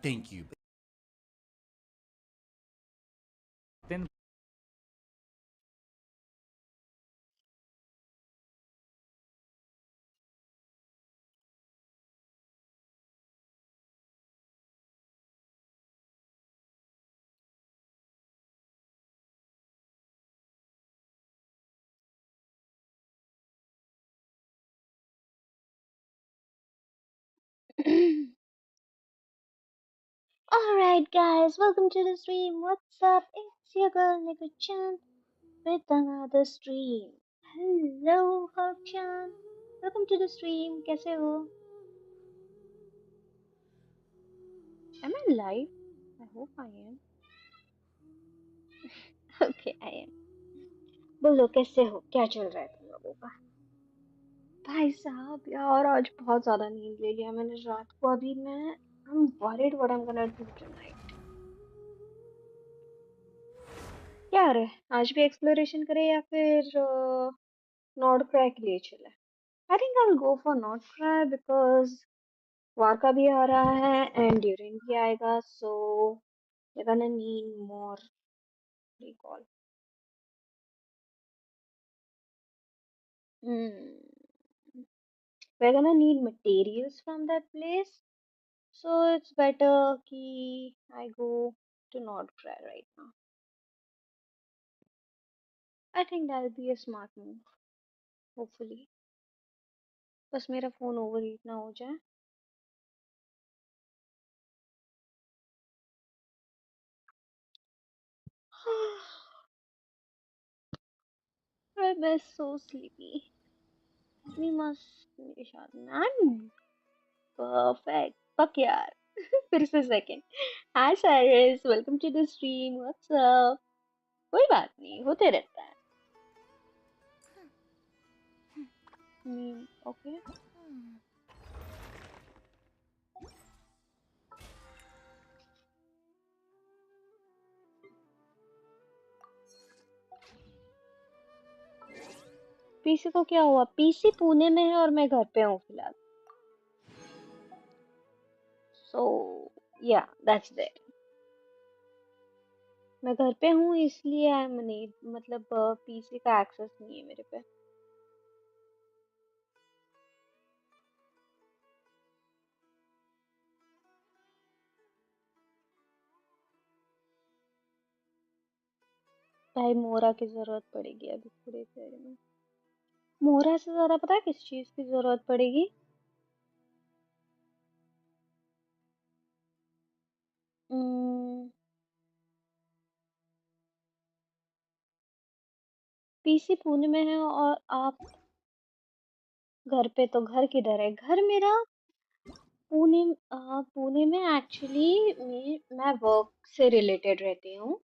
thank you. Then Alright guys, welcome to the stream. What's up? It's your girl Neko-chan with another stream. Hello Hope-chan. Welcome to the stream. कैसे हो? Am I live? I hope I am. Okay, I am. बोलो कैसे हो? क्या चल रहा है तुम लोगों का? भाई साहब यार आज बहुत ज्यादा नींद ले लिया मैंने रात को अभी मैं I'm worried what I'm gonna do tonight. क्या हो रहा है? आज भी एक्सप्लोरेशन करें या फिर नॉर्ड क्राई के लिए चले? I think I'll go for North Cry because वार का भी आ रहा है एंड ड्यूरिंग भी आएगा so we're gonna need more recall. Hmm. We're gonna need materials from that place so it's better कि I go to North Cry right now. I think that'll be a smart move hopefully. बस मेरा phone overheat ना हो जाए. I'm so sleepy. इतनी मस्त मेरी शादी में. I'm perfect. Fuck यार. फिर से second. Hi Cyrus, welcome to the stream. What's up? कोई बात नहीं, होते रहता है. ओके. पीसी को क्या हुआ? पीसी पुणे में है और मैं घर पे हूँ फिलहाल. सो या दैट्स दैट. मैं घर पे हूँ इसलिए आई एम नहीं, मतलब पीसी का एक्सेस नहीं है मेरे पे. भाई मोरा की जरूरत पड़ेगी अभी थोड़ी देर में. मोरा से ज्यादा पता है किस चीज की जरूरत पड़ेगी? पीसी पुणे में है और आप घर पे. तो घर किधर है? घर मेरा पुणे. पुणे में एक्चुअली मैं वर्क से रिलेटेड रहती हूँ.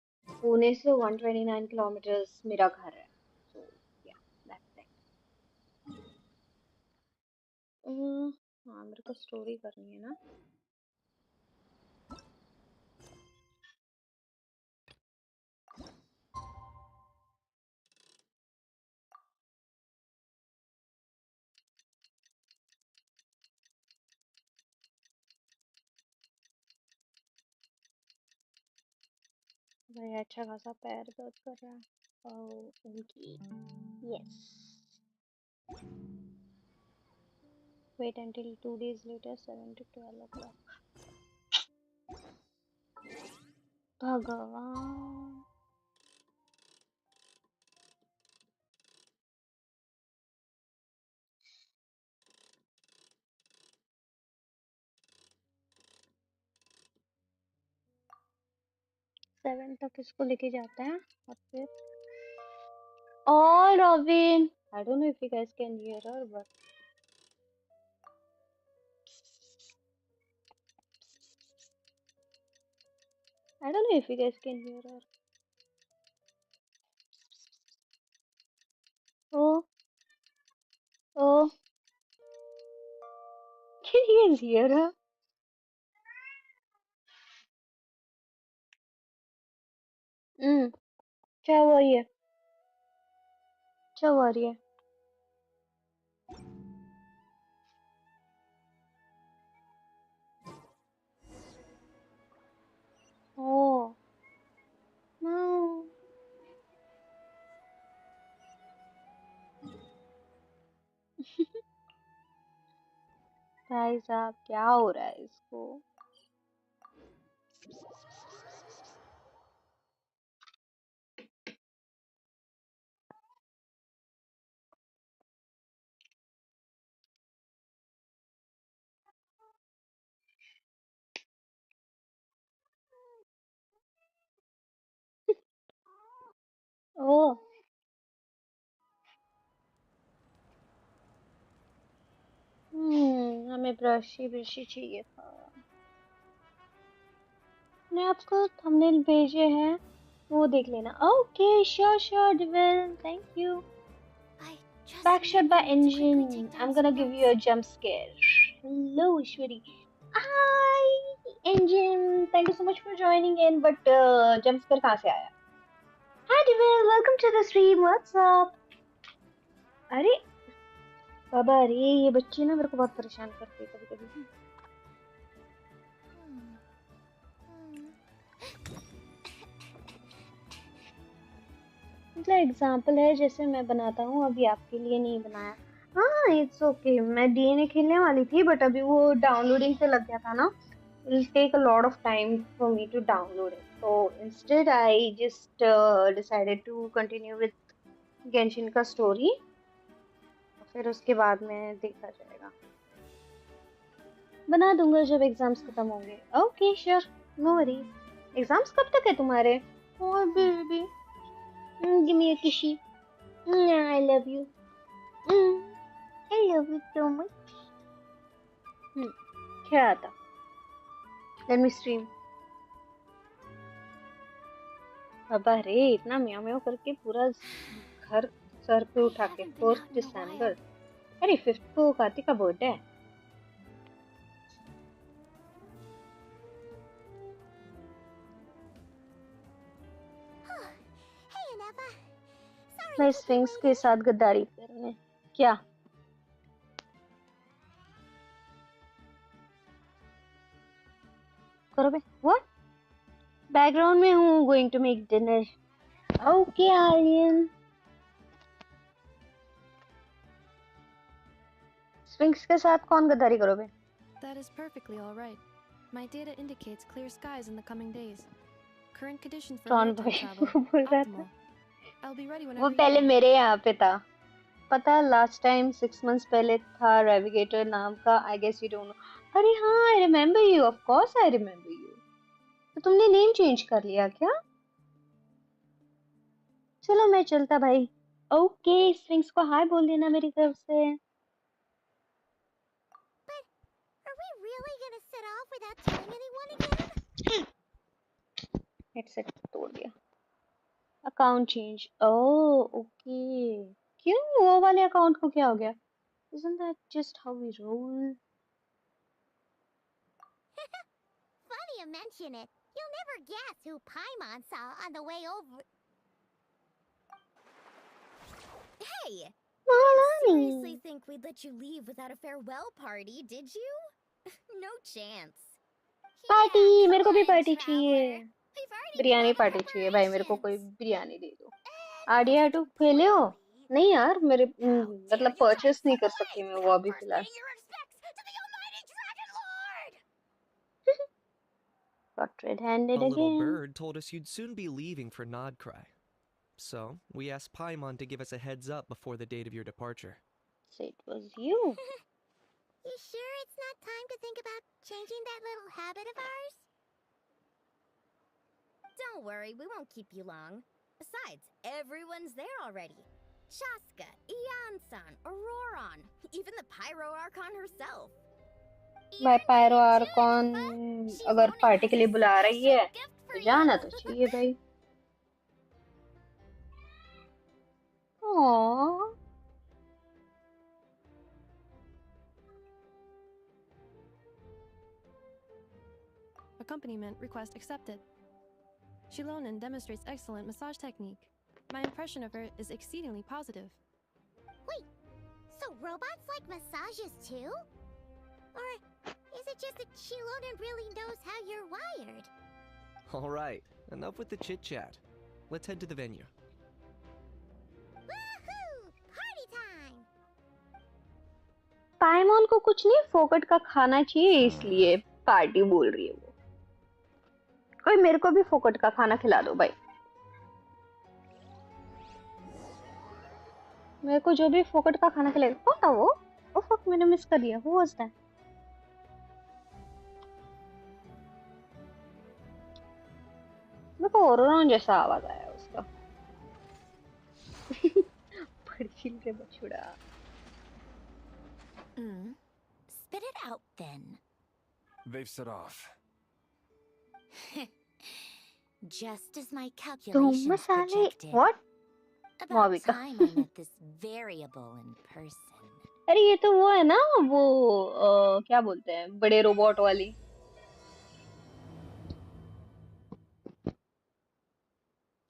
पुणे से 129 किलोमीटर्स मेरा घर है. सो या दैट्स इट. हाँ मेरे को स्टोरी करनी है ना. भाई अच्छा खासा पैर दर्द कर रहा है. उनकी. Yes. Wait until 2 days later 7 to 12 o'clock. भगवान. 7 तक इसको लेके जाते हैं और फिर. और Robin, I don't know if you guys can hear her, but I don't know if you guys can hear her. Oh, oh, can you guys hear her? Hmm. क्या हुआ ये? क्या हुआ रही है? Oh no. भाई साहब क्या हो रहा है इसको? ओह हमें ब्रशी ब्रशी चाहिए था। मैंने आपको थंबनेल भेजे हैं, वो देख लेना। Okay sure sure डिविल, thank you. I just Backshot need by a minute to quickly engine. take down I'm some gonna give you a notes. jump scare. Hello, Ishwari. Hi, engine. Thank you so much for joining in. But jump scare कहाँ से आया? Hi, Devil. Welcome to the stream. What's up? अरे बाबा, अरे ये बच्चे ना मेरे को बहुत परेशान करते हैं कभी कभी। मतलब एग्जाम्पल है जैसे मैं बनाता हूँ, अभी आपके लिए नहीं बनाया। हाँ इट्स ओके। मैं डीएनए खेलने वाली थी बट अभी वो डाउनलोडिंग पे लग गया था ना। It'll take a lot of time for me to download it. So instead I just decided to continue with Genshin का story। फिर उसके बाद में देखा जाएगा, बना दूंगा जब एग्जाम्स खत्म होंगे। Okay sure, no worries. Exams कब तक है तुम्हारे? ओह बेबी, गिव मी अ किसी। I love you. I love you so much. क्या आता? Let me stream. बाबा रे, इतना म्याऊ म्याऊ करके पूरा घर सर पे उठा के। 4th दिसंबर, अरे 5th को कार्तिक का बर्थडे है। Hey, Aneva. Sorry मैं to keep स्फिंक्स you के waiting. साथ गद्दारी करने। क्या करो बे? व्हाट? बैकग्राउंड में हूँ, going to make dinner. Okay Aryan. Sphinx के साथ कौन गद्दारी करोगे? That is perfectly all right. My data indicates clear skies in the coming days. Current conditions for टॉन maritime भाई travel वो बोल रहा था। optimal. I'll be ready वो whenever you पहले are. मेरे यहाँ पे था, पता लास्ट टाइम 6 months पहले था नेविगेटर नाम का। I guess you don't know. अरे हाँ, I remember you, of course I remember you. तो तुमने नेम चेंज कर लिया क्या? चलो मैं चलता भाई। ओके स्फिंक्स को हाय बोल देना मेरी तरफ से। But are we really gonna set off without telling anyone again? Headset तोड़ दिया। Account change, oh okay. क्यों, वो वाले अकाउंट को क्या हो गया? Isn't that just how we roll? Funny you mention it. You'll never guess who Paimon saw on the way over. Hey! You didn't seriously Malani, think we'd let you leave without a farewell party, did you? No chance. Party. Yeah, मेरे को come भी on, party चाहिए। traveler. We've already biryani begun the party चाहिए भाई, मेरे को कोई preparations. Biryani दे दो। And आडिया most टू खेले हो? importantly, नहीं यार, मेरे how dare मतलब you try to परचेस नहीं step कर away सकती मैं वो without अभी first फिलहाल। paying your respects to the almighty Dragon Lord! Got red A handed little again. bird told us you'd soon be leaving for Nodcry. So, we asked Paimon to give us a heads up before the date of your departure. So it was you. You sure it's not time to think about changing that little habit of ours? Don't worry, we won't keep you long. Besides, everyone's there already. Shaska, Ian-san, Auroron, even the Pyro Archon herself. भाई You're Pyro invited too, archon Aneva. She अगर Ronin party has के a लिए बुला रही special है gift for तो you. जाना तो चाहिए भाई। Aww. Accompaniment request accepted. Shilonen demonstrates excellent massage technique. My impression of her is exceedingly positive. Wait, so robots like massages too? Or is it just that Shilonen really knows how you're wired? All right, enough with the chit chat. Let's head to the venue. Woohoo! Party time! पाइमोन को कुछ नहीं, फोकट का खाना चाहिए इसलिए party बोल रही है वो। कोई मेरे को भी फोकट का खाना खिला दो भाई। मेरे को जो भी फोकट का खाना खिलाएगा। कौन था वो? ओ फक, मैंने मिस कर दिया। Who was that? मेरे को ओरोरा जैसा आवाज आया उसका। पड़चिल के बछड़ा। Spit it out then. They've set off. Just as my तुम calculations मसाले। projected. What? About Mavika. time I met this variable in person. अरे ये तो वो है ना, वो क्या बोलते हैं, बड़े रोबोट वाली।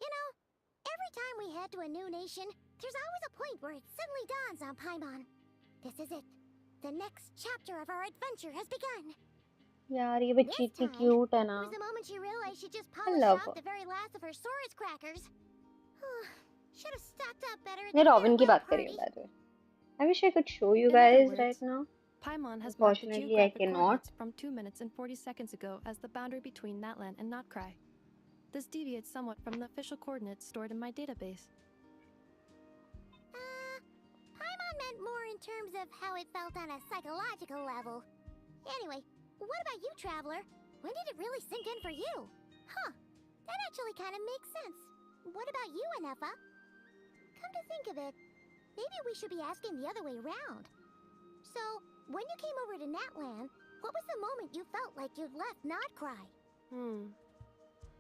You know, every time we head to a new nation, there's always a point where it suddenly dawns on Paimon. This is it. The next chapter of our adventure has begun. यार ये बच्ची This इतनी time, cute है It ना। was the moment she realized she just I polished love off her. the very last of her Saurus crackers. Should have stocked up better at मैं the robin की farewell बात कर रही हूँ party. by the way. I wish I could show you In other guys words, right now. Paimon has marked the Unfortunately, I geographic cannot. coordinates from 2 minutes and 40 seconds ago as the boundary between Natlan and Notcry. This deviates somewhat from the official coordinates stored in my database. Paimon meant more in terms of how it felt on a psychological level. Anyway, what about you, Traveler? When did it really sink in for you? Huh, that actually kind of makes sense. What about you, Anefa? Come to think of it, maybe we should be asking the other way around. So, when you came over to Natlan, what was the moment you felt like you'd left Notcry?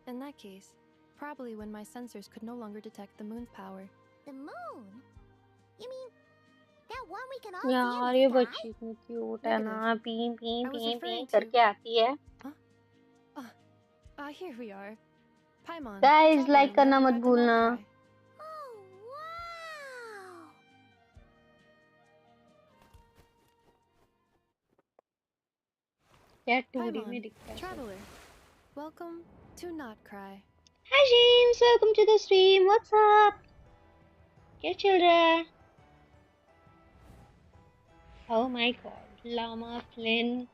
In that case, probably when my sensors could no longer detect the moon's power. The moon? You mean that one we can all यार see ये in the बच्ची sky? इतनी cute है ना, पीं पीं I was पीं referring पीं करके आती है। Here we are. Paimon. Guys, traveler, like करना welcome मत back to भूलना। Notcry. Oh, wow! क्या टूरी में Paimon, दिखता है। traveler, welcome to Notcry. Hi James, welcome to the stream. What's up? क्या चल रहा है? Oh my god, Lama Flynn,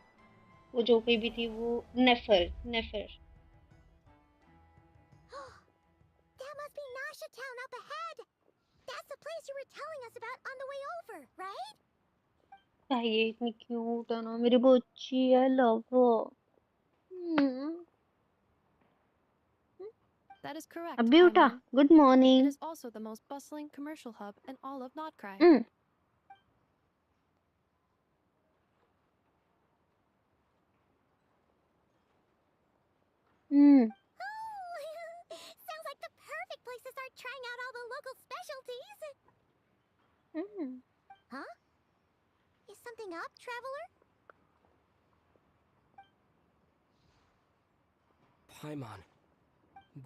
वो जो कोई भी थी वो नेफर। That must be Nasha Town up ahead. That's the place you were telling us about on the way over, right? भाई ये इतनी क्यूट है ना मेरी बच्ची, I love her. That is correct, Abuta, Paimon. good It morning. is also the most bustling commercial hub in all of Notcry. Hmm. Oh, sounds like the perfect place to start trying out all the local specialties. Huh? Is something up, Traveler? Paimon.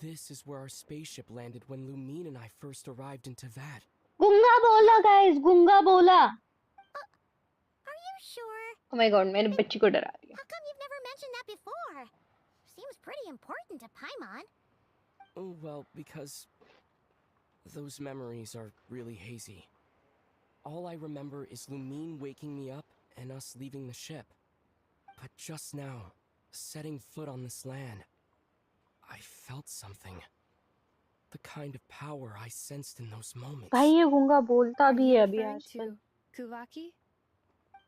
This is where our spaceship landed when Lumine and I first arrived into Vat. गुंगा बोला guys, गुंगा बोला. Are you sure? Oh my god, मैंने बच्ची को डरा दिया. How come you've never mentioned that before? Seems pretty important to Paimon. Oh, well, because those memories are really hazy. All I remember is Lumine waking me up and us leaving the ship. But just now, setting foot on this land, I felt something. The kind of power I sensed in those moments. भाई ये गुंगा बोलता Are भी you है अभी referring आजकल. to Kuvaki?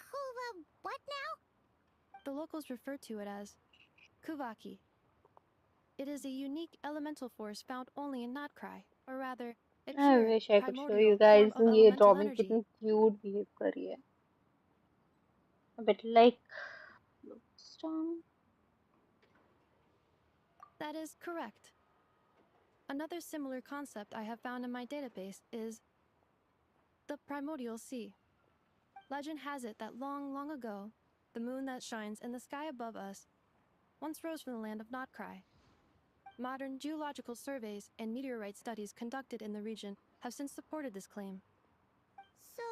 Kuva, what now? The locals refer to it as Kuvaki. It is a unique elemental force found only in Notcry, or rather, a I pure, wish I could show primordial you guys form of ये elemental robin energy. कितनी cute behave कर रही है. A bit like Storm. That is correct. Another similar concept I have found in my database is the primordial sea. Legend has it that long, long ago, the moon that shines in the sky above us once rose from the land of Notcry. Modern geological surveys and meteorite studies conducted in the region have since supported this claim. So,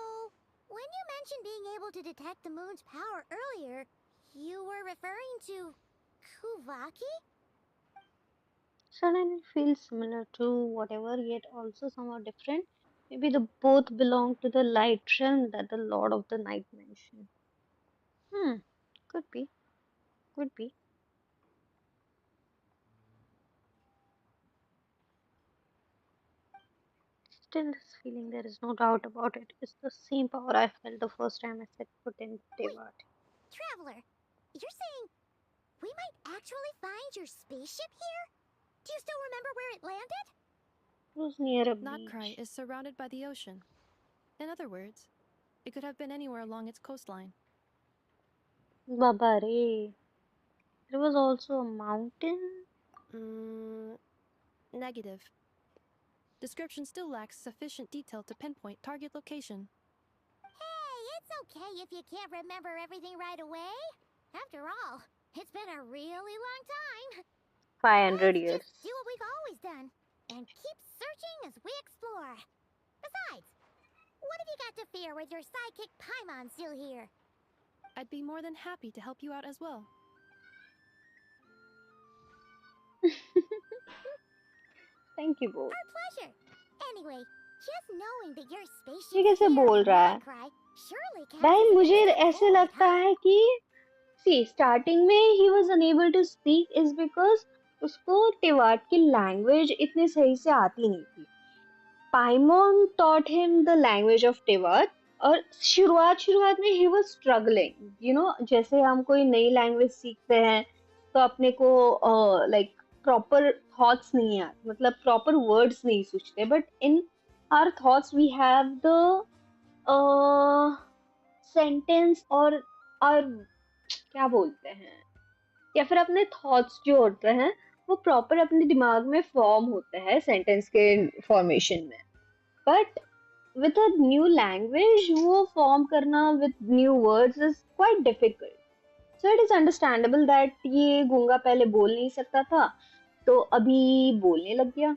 when you mentioned being able to detect the moon's power earlier, you were referring to Kuvaki? Suddenly feels similar to whatever, yet also somewhat different. Maybe the both belong to the light realm that the Lord of the Night mentioned. Hmm, could be, could be. Still, this feeling, there is no doubt about it. It's the same power I felt the first time I set foot in Wait, Tevat. Traveler, you're saying we might actually find your spaceship here? Do you still remember where it landed? It was near a Notcry beach. is surrounded by the ocean. In other words, it could have been anywhere along its coastline. Baba re. There was also a mountain. Mm, negative. Description still lacks sufficient detail to pinpoint target location. Hey, it's okay if you can't remember everything right away. After all, it's been a really long time. 500 Let's years. just do what we've always done and keep searching as we explore. Besides, what have you got to fear with your sidekick Paimon still here? I'd be more than happy to help you out as well. Thank you both. Our pleasure. Anyway, just knowing that your ये spaceship's कैसे here बोल in रहा है? Notcry surely counts भाई as a मुझे good step ऐसे forward, लगता huh? है कि see starting में he was unable to speak is because उसको टिवाट की लैंग्वेज इतनी सही से आती नहीं थी. पाइमोन taught him the language of टिवाट और शुरुआत में he was struggling. You know, जैसे हम कोई नई लैंग्वेज सीखते हैं तो अपने को like proper thoughts नहीं आते, मतलब proper words नहीं सोचते, but in our thoughts we have the sentence और क्या बोलते हैं, या फिर अपने थॉट्स जो होते हैं वो प्रॉपर अपने दिमाग में फॉर्म होते हैं सेंटेंस के फॉर्मेशन में. But with a new language वो फॉर्म करना with new words is quite difficult. So it is understandable that ये गूंगा पहले बोल नहीं सकता था तो अभी बोलने लग गया.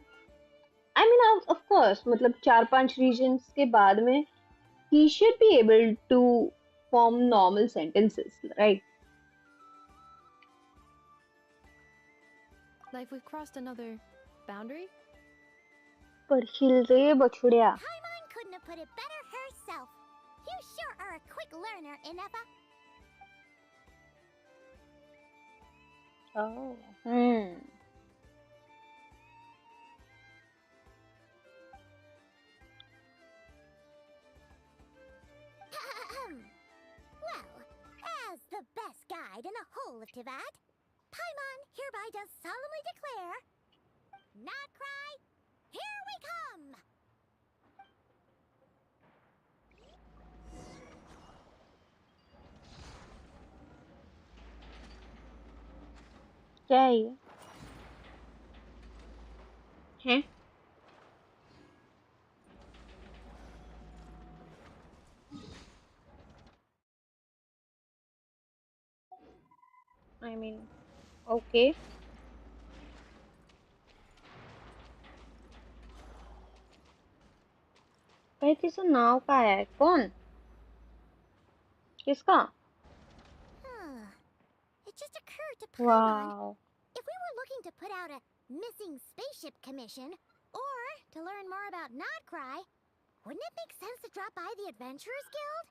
आई मीन ऑफ कोर्स मतलब 4-5 रीजन्स के बाद में he should be able to form normal sentences, right? Like we've crossed another boundary? पर हिल रे बछड़िया. Paimon couldn't have put it better herself. You sure are a quick learner, Inepa. Oh. Hmm. Well, as the best guide in the whole of Tivat, Paimon hereby does solemnly declare, Notcry, here we come! क्या है ये? हैं? I mean, okay. भाई किसी नाव का है कौन? किसका? It just occurred to Paimon, Wow. if we were looking to put out a missing spaceship commission, or to learn more about Notcry, wouldn't it make sense to drop by the Adventurers Guild?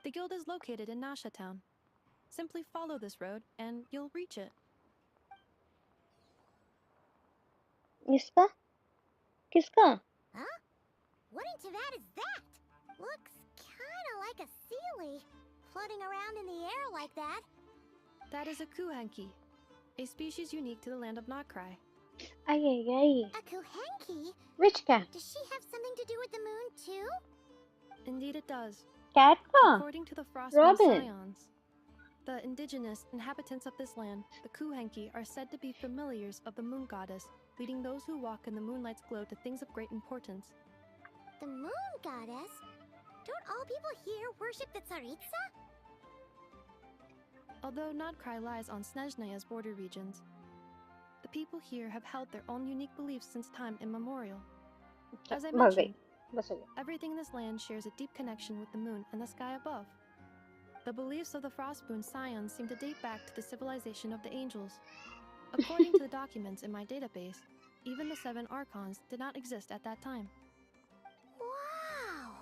The guild is located in Nasha Town. Simply follow this road and you'll reach it. इसका? किसका? Huh? What in Tivat is that? Looks kinda like a sealy, floating around in the air like that. That is a kuhanki, a species unique to the land of Notcry. Ay. A Kuhenki? Which cat? Does she have something to do with the moon, too? Indeed it does. Cat का? According to the Frostmoon Robin. Scions, the indigenous inhabitants of this land, the kuhanki, are said to be familiars of the moon goddess, leading those who walk in the moonlight's glow to things of great importance. The moon goddess? Don't all people here worship the Tsaritsa? Although Notcry lies on Snezhnaya's border regions, the people here have held their own unique beliefs since time immemorial. As I भाग गई. mentioned, बस हो गया. everything in this land shares a deep connection with the moon and the sky above. The beliefs of the Frostmoon Scions seem to date back to the civilization of the angels. According to the documents in my database, even the 7 archons did not exist at that time. Wow!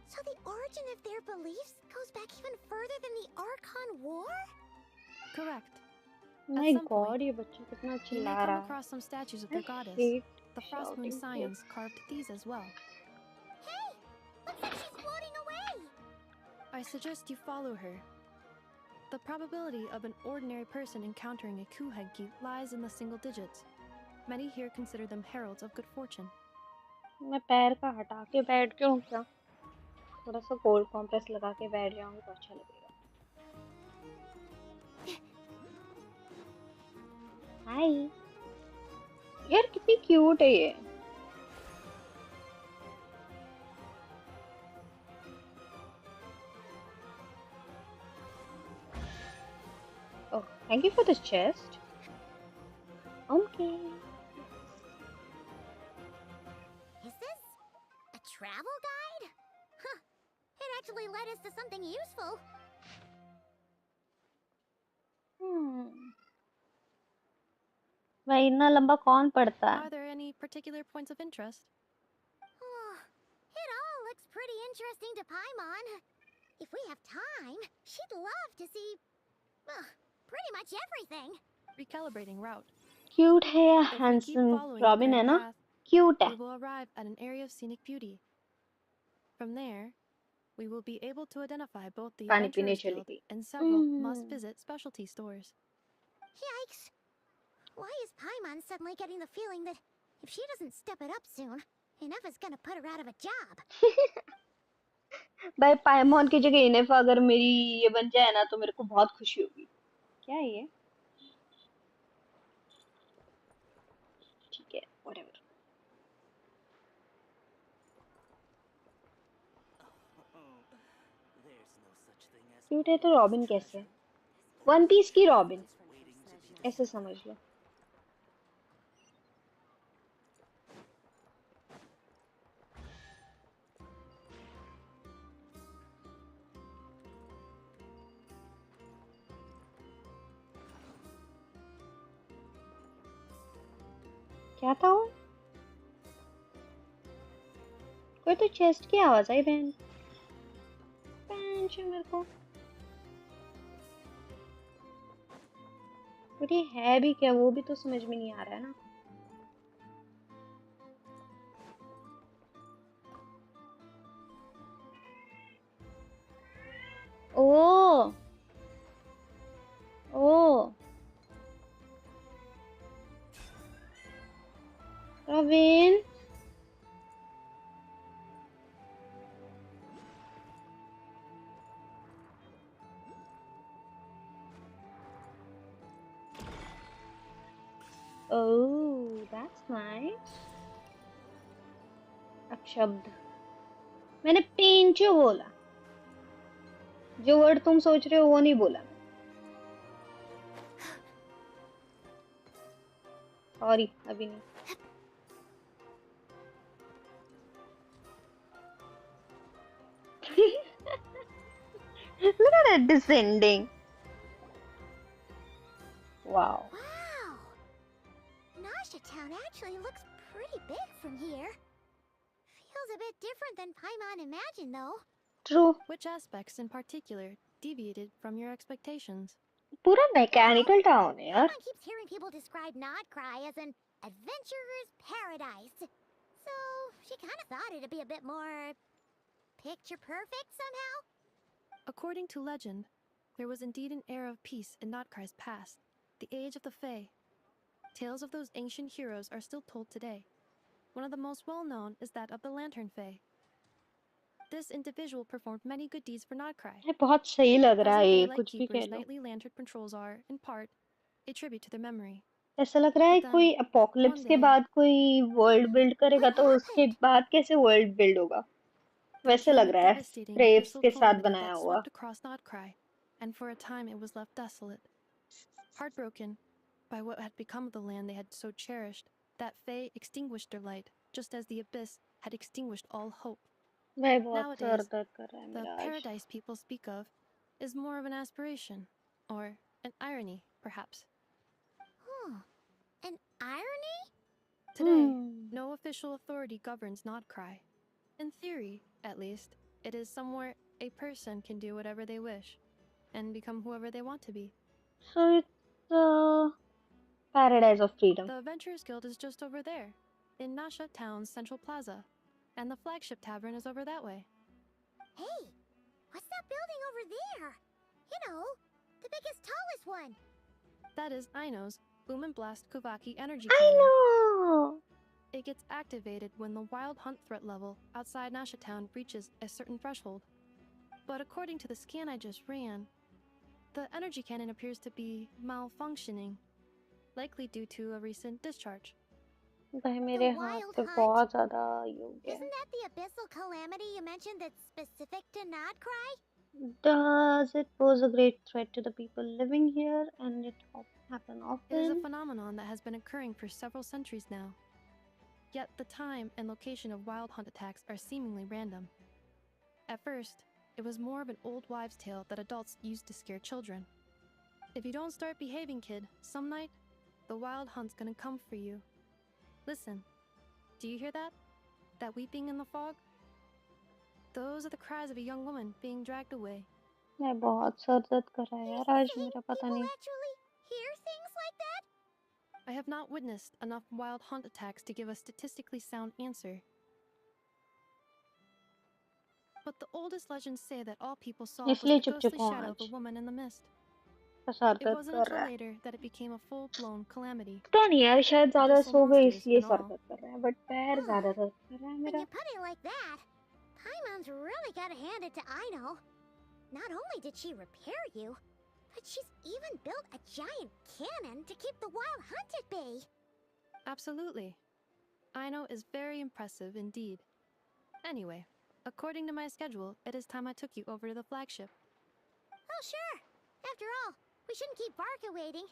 So the origin of their beliefs goes back even further than the Archon War? Correct. My some point, God, ये बच्चा कितना You may चिल्ला come रहा है. across some statues of I their goddess. hate The Frost Moon shouting Scions kids. carved these as well. Hey! Looks like she's floating away! I suggest you follow her. The probability of an ordinary person encountering a Kuhenki lies in the single digits. Many here consider them heralds of good fortune. मैं पैर का हटा के बैठ जाऊँ क्या? थोड़ा सा कोल्ड कॉम्प्रेस लगा के बैठ जाऊंगी तो अच्छा लगेगा. हाय यार, कितनी क्यूट है ये. Oh, thank you for the chest. Okay. Is this a travel guide? Huh. It actually led us to something useful. भाई इतना लंबा कौन पढ़ता है? Are there any particular points of interest? Oh, it all looks pretty interesting to Paimon. If we have time, she'd love to see, pretty much everything. Recalibrating route. Cute है या If we keep handsome? following the robin है current ना? path, cute है. we will arrive at an area of scenic beauty. From there, we will be able to identify both the पानी पीने Adventurers चली Guild गई. and several must-visit specialty stores. Yikes. Why is Paimon suddenly getting the feeling that if she doesn't step it up soon, Ineva's gonna put her out of a job? भाई पाइमोन की जगह इनेफा अगर मेरी ये बन जाए ना तो मेरे को बहुत खुशी होगी. क्या है ये? ठीक है, whatever. क्यूट है तो रॉबिन कैसे? वन पीस की रॉबिन ऐसे समझ लो. क्या था वो? कोई तो चेस्ट की आवाज आई बहन. मेरे को और ये है भी क्या, वो भी तो समझ में नहीं आ रहा है ना. ओ ओ रवीन, Oh, that's nice. अपशब्द. मैंने पेंचो बोला. जो वर्ड तुम सोच रहे हो वो नहीं बोला. सॉरी, अभी नहीं. Look at it descending. Wow. Wow! Nasha Town actually looks pretty big from here. Feels a bit different than Paimon imagined, though. True. Which aspects in particular deviated from your expectations? पूरा mechanical town है यार. Paimon keeps hearing people describe Nodcry as an adventurer's paradise. So, she kind of thought it'd be a bit more picture perfect somehow. According to legend, there was indeed an era of peace in Notcry's past, the age of the Fae. Tales of those ancient heroes are still told today. One of the most well-known is that of the Lantern Fae. This individual performed many good deeds for Notcry. ये बहुत सही लग रहा है. ये Present-day कुछ भी कह Lightkeeper's low. nightly lantern patrols are, in part, a tribute to their memory. ऐसा लग रहा है But then, कोई अपोकलिप्स one के day- बाद कोई वर्ल्ड बिल्ड करेगा What तो उसके happened? बाद कैसे वर्ल्ड बिल्ड होगा. There वैसे came लग a रहा है devastating क्रेव्स crystal के साथ tornado बनाया that हुआ. swept across Notcry, and for a time it was left desolate. Heartbroken by what had become of the land they had so cherished, that Fae extinguished their light, just as the abyss had extinguished all hope. भाई बहुत Nowadays, sir दर्द कर रहा है The मेरा आज. paradise people speak of is more of an aspiration, or an irony, perhaps. An irony? Today, no official authority governs Nodcry. In theory, at least, it is somewhere a person can do whatever they wish and become whoever they want to be. So it's a paradise of freedom. The Adventurers Guild is just over there, in Nasha Town's Central Plaza, and the flagship tavern is over that way. Hey, what's that building over there? You know, the biggest, tallest one. That is Aino's Boom and Blast Kuvaki energy I cannon. know. It gets activated when the wild hunt threat level outside Nasha Town reaches a certain threshold. But according to the scan I just ran, the energy cannon appears to be malfunctioning, likely due to a recent discharge. भाई मेरे हाथ wild पे hunt? बहुत ज़्यादा योग्य Isn't that the abyssal calamity you mentioned that's specific to Nodcry? Does it pose a great threat to the people living here and it happen It is a often? phenomenon that has been occurring for several centuries now. Yet the time and location of wild hunt attacks are seemingly random. At first, it was more of an old wives' tale that adults used to scare children. If you don't start behaving, kid, some night, the wild hunt's gonna come for you. Listen, do you hear that? That weeping in the fog? Those are the cries of a young woman being dragged away. मैं बहुत sir दर्द कर रहा है यार आज Saying मेरा पता people नहीं actually hear things like that? I have not witnessed enough wild hunt attacks to give a statistically sound answer. But the oldest legends say that all people saw was इसलिए the चुप चुप ghostly हूँ shadow of a आज woman in the mist. Sir It दर्द wasn't कर until रहा है later that it became a full-blown calamity. पता नहीं यार शायद ज़्यादा Abyssal सो गए monsters इसलिए and सर all. दर्द कर रहा है बट पैर ज़्यादा दर्द कर रहा है When मेरा you put it like that, Paimon's really gotta hand it to Aino. Not only did she repair you, but she's even built a giant cannon to keep the wild hunt at bay. Absolutely. Aino is very impressive indeed. Anyway, according to my schedule, it is time I took you over to the flagship. Oh, sure. After all, we shouldn't keep Barca waiting.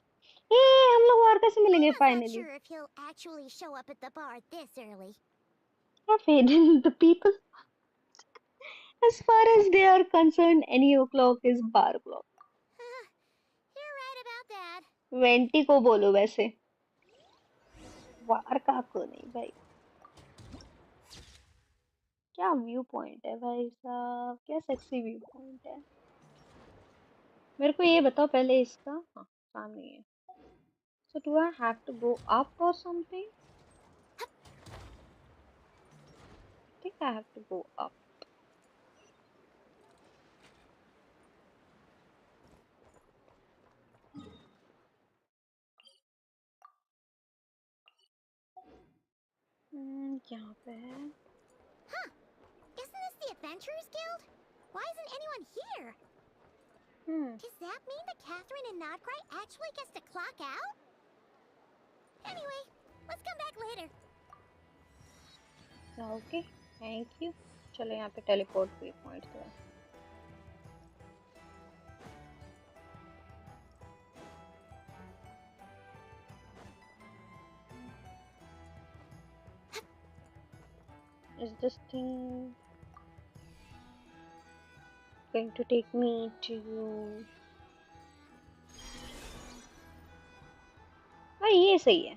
ए हम लोग और कैसे मिलेंगे I'm not finally sure if he'll actually show up at the bar this early. I faded the people as far as they are concerned any o'clock is bar o'clock You're right about that. Vanity को बोलो वैसे बार का को नहीं भाई क्या view point है भाई साहब क्या सेक्सी व्यू पॉइंट है मेरे को ये बताओ पहले इसका हाँ सामने है so do I have to go up or something I think I have to go up यहाँ पे है Huh. Isn't this the Adventurers Guild? Why isn't anyone here? Does that mean that Catherine and Nodcry actually gets to clock out? Anyway, let's come back later. Okay thank you चलो यहाँ पे teleport पे point तो है Is this thing going to take me to हाँ ये सही है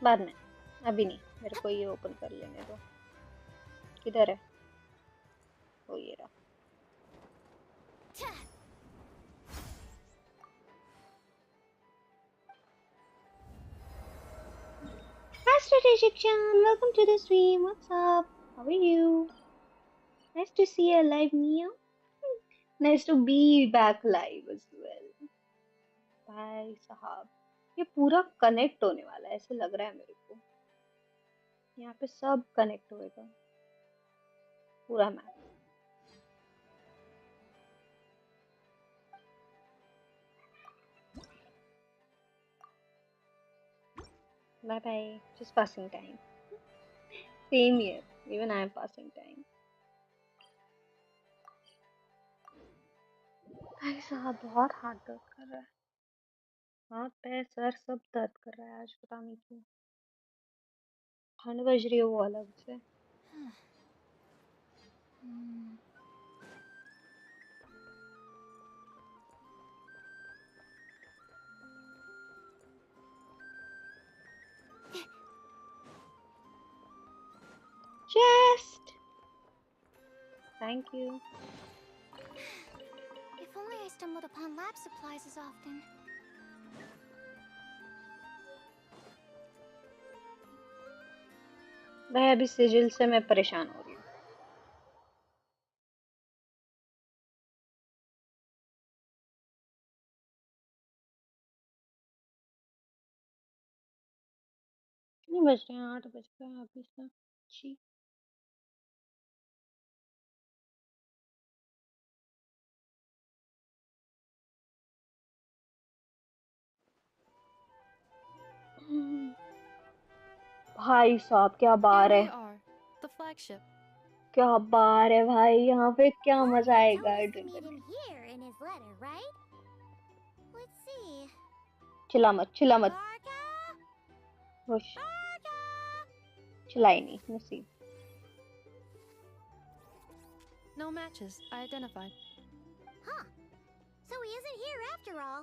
बाद में अभी नहीं मेरे को ये ओपन कर लेने दो किधर है वो ये रहा Hi Strategic Chan, welcome to the stream. What's up? How are you? Nice to see you alive, Mia. Nice to be back live as well. भाई साहब ये पूरा कनेक्ट होने वाला है ऐसे लग रहा है मेरे को यहाँ पे सब कनेक्ट होएगा पूरा map bye bye just passing time same here even I am passing time भाई साहब बहुत हाथ दर्द कर रहा है हाथ पैर सर सब दर्द कर रहा है आज पता नहीं क्यों ठंड बज रही है वो अलग से Thank you. If only I stumbled upon lab supplies as often. भाई अभी सिजिल से मैं परेशान हो रही हूँ. कितने बज रहे हैं? 8 बज गए हैं अभी से. छी. भाई साहब क्या Here बार we है. are, the flagship. क्या बार है भाई. यहाँ पे क्या मजा Varka आएगा told us to drink meet करने. him here in his letter, right? Let's see. चिल्ला मत, चिल्ला मत. Varka? होश. Varka? चिल्लाई नहीं नसीब. No matches, I identified. Huh. So he isn't here after all.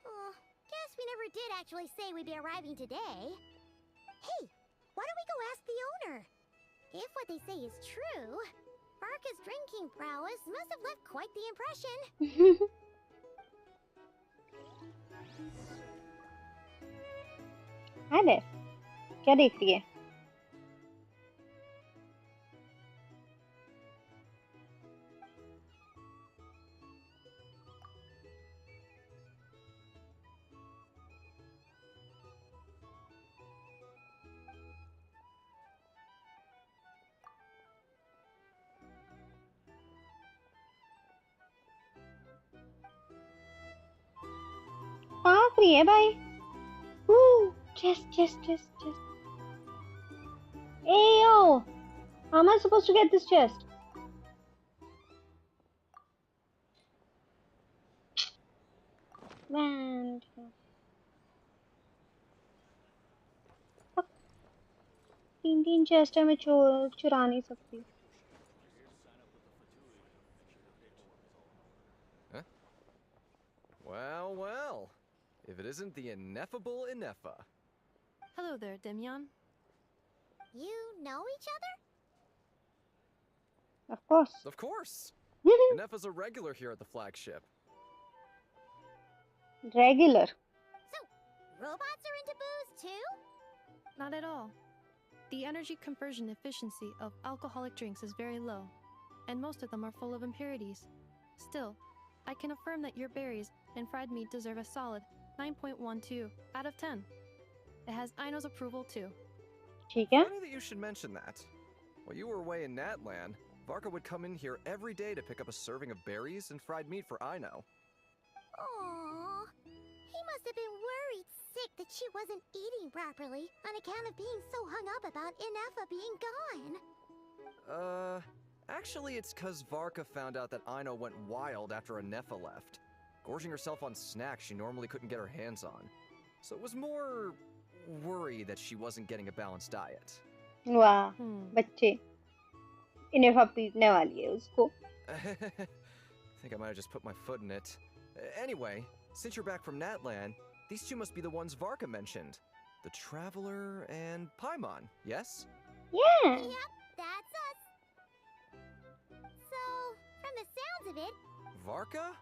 Oh, guess we never did actually say we'd be arriving today. Hey, why don't we go ask the owner? If what they say is true, Varka's drinking prowess must have left quite the impression. है दे. क्या देख रही है? ताक रही है भाई. Ooh, chest. Ayo! How am I supposed to get this chest? Man. Fuck. 3 chest है मैं चुरा नहीं सकती. Huh? Well. If it isn't the ineffable Ineffa. Hello there, Demyon. You know each other? Of course. Of course! Ineffa's a regular here at the flagship. Regular. So, robots are into booze too? Not at all. The energy conversion efficiency of alcoholic drinks is very low, and most of them are full of impurities. Still, I can affirm that your berries and fried meat deserve a solid 9.12 out of 10. It has Aino's approval too. ठीक है. Funny that you should mention that. While you were away in Natland, Varka would come in here every day to pick up a serving of berries and fried meat for Aino. Aww. He must have been worried sick that she wasn't eating properly on account of being so hung up about Ineffa being gone. Actually it's 'cause Varka found out that Aino went wild after Ineffa left, gorging herself on snacks she normally couldn't get her hands on. So it was more worry that she wasn't getting a balanced diet. वाह. बच्चे. इनेफा पीटने वाली है उसको. I think I might have just put my foot in it. Anyway, since you're back from Natland, these two must be the ones Varka mentioned. The Traveler and Paimon, yes? Yeah. Yep, that's us. So, from the sounds of it, Varka?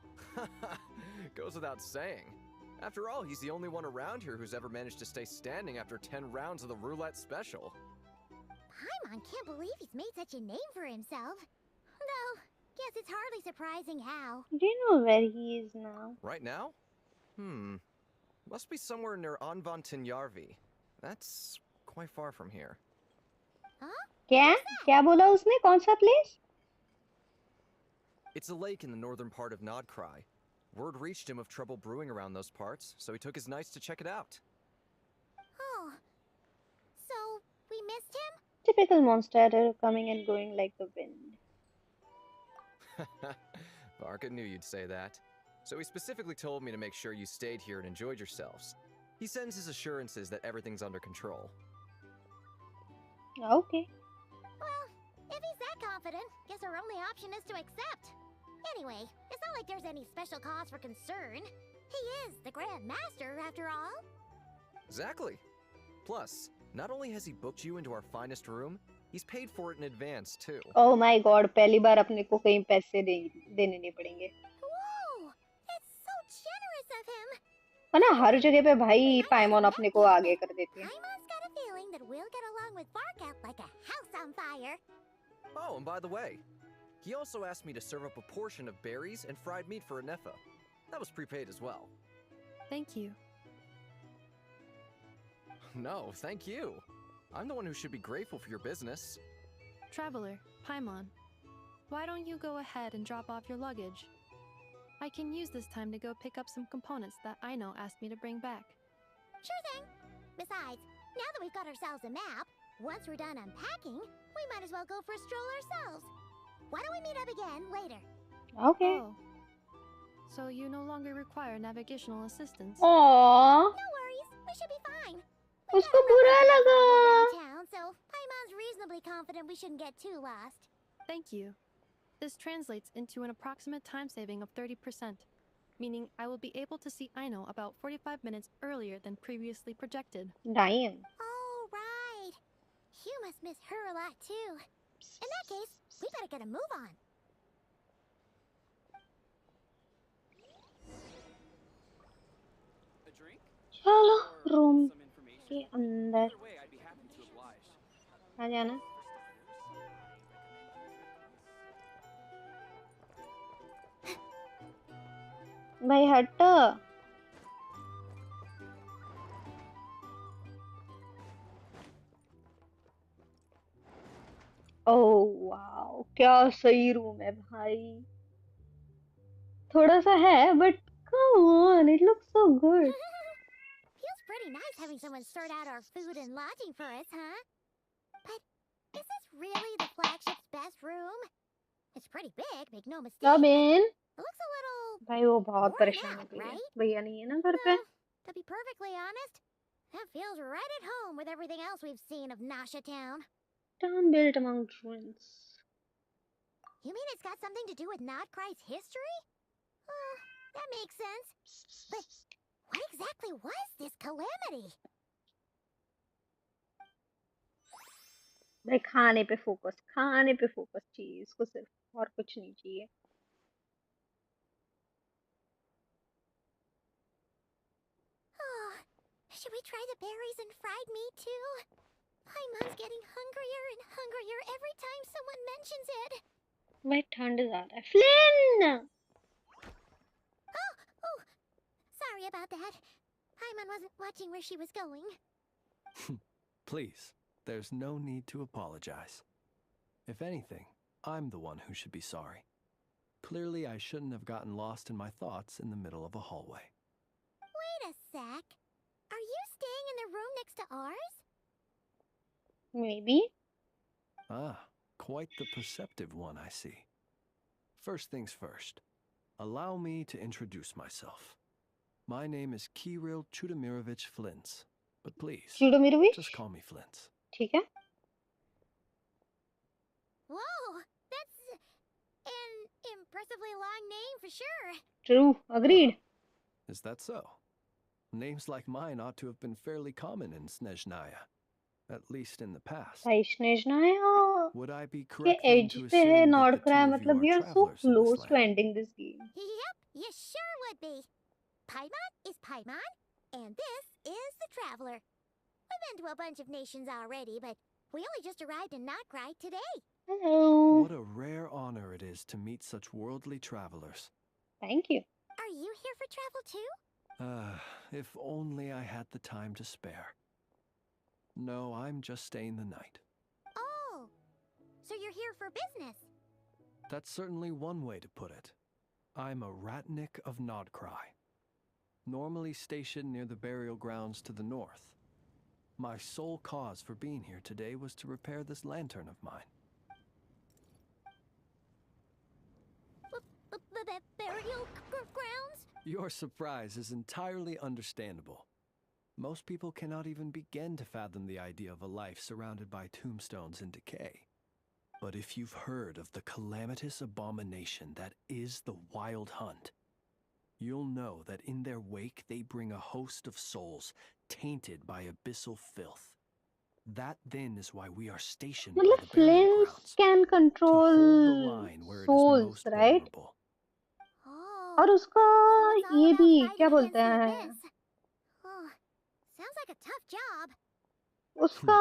Goes without saying. After all, he's the only one around here who's ever managed to stay standing after 10 rounds of the roulette special. Paimon can't believe he's made such a name for himself. Though, guess it's hardly surprising how. Do you know where he is now? Right now? Must be somewhere near Anvantinyarvi. That's quite far from here. Huh? क्या? क्या बोला उसने? कौन सा place? It's a lake in the northern part of Nodcry. Word reached him of trouble brewing around those parts, so he took his knights to check it out. Oh. So, we missed him? Typical monster coming and going like the wind. Varka knew you'd say that. So he specifically told me to make sure you stayed here and enjoyed yourselves. He sends his assurances that everything's under control. Okay. Well, if he's that confident, guess our only option is to accept. Anyway, it's not like there's any special cause for concern. He is the Grand Master, after all. Exactly. Plus, not only has he booked you into our finest room, He's paid for it in advance, too. Oh my God, पहली बार अपने को कहीं पैसे देने नहीं पड़ेंगे। Whoa! It's so generous of him! है ना, हर जगह पे भाई We might not पाइमोन have अपने met को yet, आगे but कर देते हैं। Paimon's got a feeling that we'll get along with Varka like a house on fire. Oh, and by the way, he also asked me to serve up a portion of berries and fried meat for Anefa. That was prepaid as well. Thank you. No, thank you. I'm the one who should be grateful for your business. Traveler, Paimon, why don't you go ahead and drop off your luggage? I can use this time to go pick up some components that Aino asked me to bring back. Sure thing. Besides, now that we've got ourselves a map, once we're done unpacking, we might as well go for a stroll ourselves. Why don't we meet up again later? Okay. Oh. So you no longer require navigational assistance? Aww, No worries, we should be fine. We've उसको got a बुरा rough लगा। around town, so Paimon's reasonably confident we shouldn't get too lost. Thank you. This translates into an approximate time saving of 30%, meaning I will be able to see Aino about 45 minutes earlier than previously projected. Damn. Oh, right. You must miss her a lot, too. In that case, we better get a move on. A drink? चलो Or room some information? के अंदर Either way, I'd be happy to oblige. आ जाना। भाई हट। Oh wow, क्या सही room है भाई। थोड़ा सा है but come on, it looks so good. Feels pretty nice having someone sort out our food and lodging for us, huh? But is this really the flagship's best room? It's pretty big, make no mistake. कब But in it looks a little भाई वो बहुत worn परेशान हो out, गई है, right? भैया नहीं है ना घर पे। Though, to be perfectly honest, that feels right at home with everything else we've seen of Nasha Town. Town built among ruins. You mean it's got something to do with Nodcry's history? That makes sense. But what exactly was this calamity? भाई खाने पे focus, खाने पे focus चाहिए इसको सिर्फ, और कुछ नहीं चाहिए। Oh, should we try the berries and fried meat too? Paimon's getting hungrier and hungrier every time someone mentions it. भाई ठंड ज्यादा है। Flint! Oh, sorry about that. Paimon wasn't watching where she was going. Please, there's no need to apologize. If anything, I'm the one who should be sorry. Clearly, I shouldn't have gotten lost in my thoughts in the middle of a hallway. Wait a sec. Are you staying in the room next to ours? Maybe. Ah, quite the perceptive one, I see. First things first, allow me to introduce myself. My name is Kirill Chudamirovich Flintz, but please, Chudamirovich? just call me Flintz. ठीक है। Whoa, that's an impressively long name for sure. True, agreed. Is that so? Names like mine ought to have been fairly common in Snezhnaya, at least in the past. भाई स्नेहनाया Would I be के correct then as to पे है assume that the Nord two cry, of you मतलब we are are so travelers in this close to land? ending this game. Yep, you sure would be. Paimon is Paimon, and this is the Traveler. We've been to a bunch of nations already, but we only just arrived in Notcry today. Hello. What a rare honor it is to meet such worldly travelers. Thank you. Are you here for travel too? If only I had the time to spare. No, I'm just staying the night. Oh, so you're here for business. That's certainly one way to put it. I'm a Ratnik of Nodcry, normally stationed near the burial grounds to the north. My sole cause for being here today was to repair this lantern of mine. Burial grounds? Your surprise is entirely understandable. Most people cannot even begin to fathom the idea of a life surrounded by tombstones and decay. But if you've heard of the calamitous abomination that is the Wild Hunt, you'll know that in their wake they bring a host of souls tainted by abyssal filth. That then is why we are stationed by मतलब the burial flames grounds. can To hold the control line where it is souls, most right? vulnerable. Oh, और उसका so it's all ये about भी fighting क्या against बोलते the हैं abyss. Oh, sounds like a tough job. उसका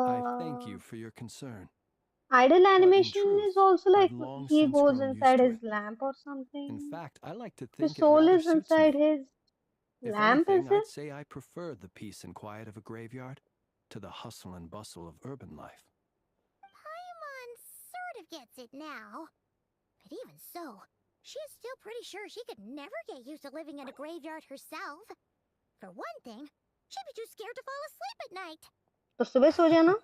I thank you for your concern. idle But in animation truth, is also like I've long he since goes grown used inside to his it. lamp or In something. fact, I like to His think it soul rather is suits inside me. his If lamp, anything, is I'd it? say I prefer the peace and quiet of a graveyard to the hustle and bustle of urban life. Paimon sort of gets it now. But even so, she is still pretty sure she could never get used to living in a graveyard herself. For one thing, she'd be too scared to fall asleep at night. तो सुबह सो जाना.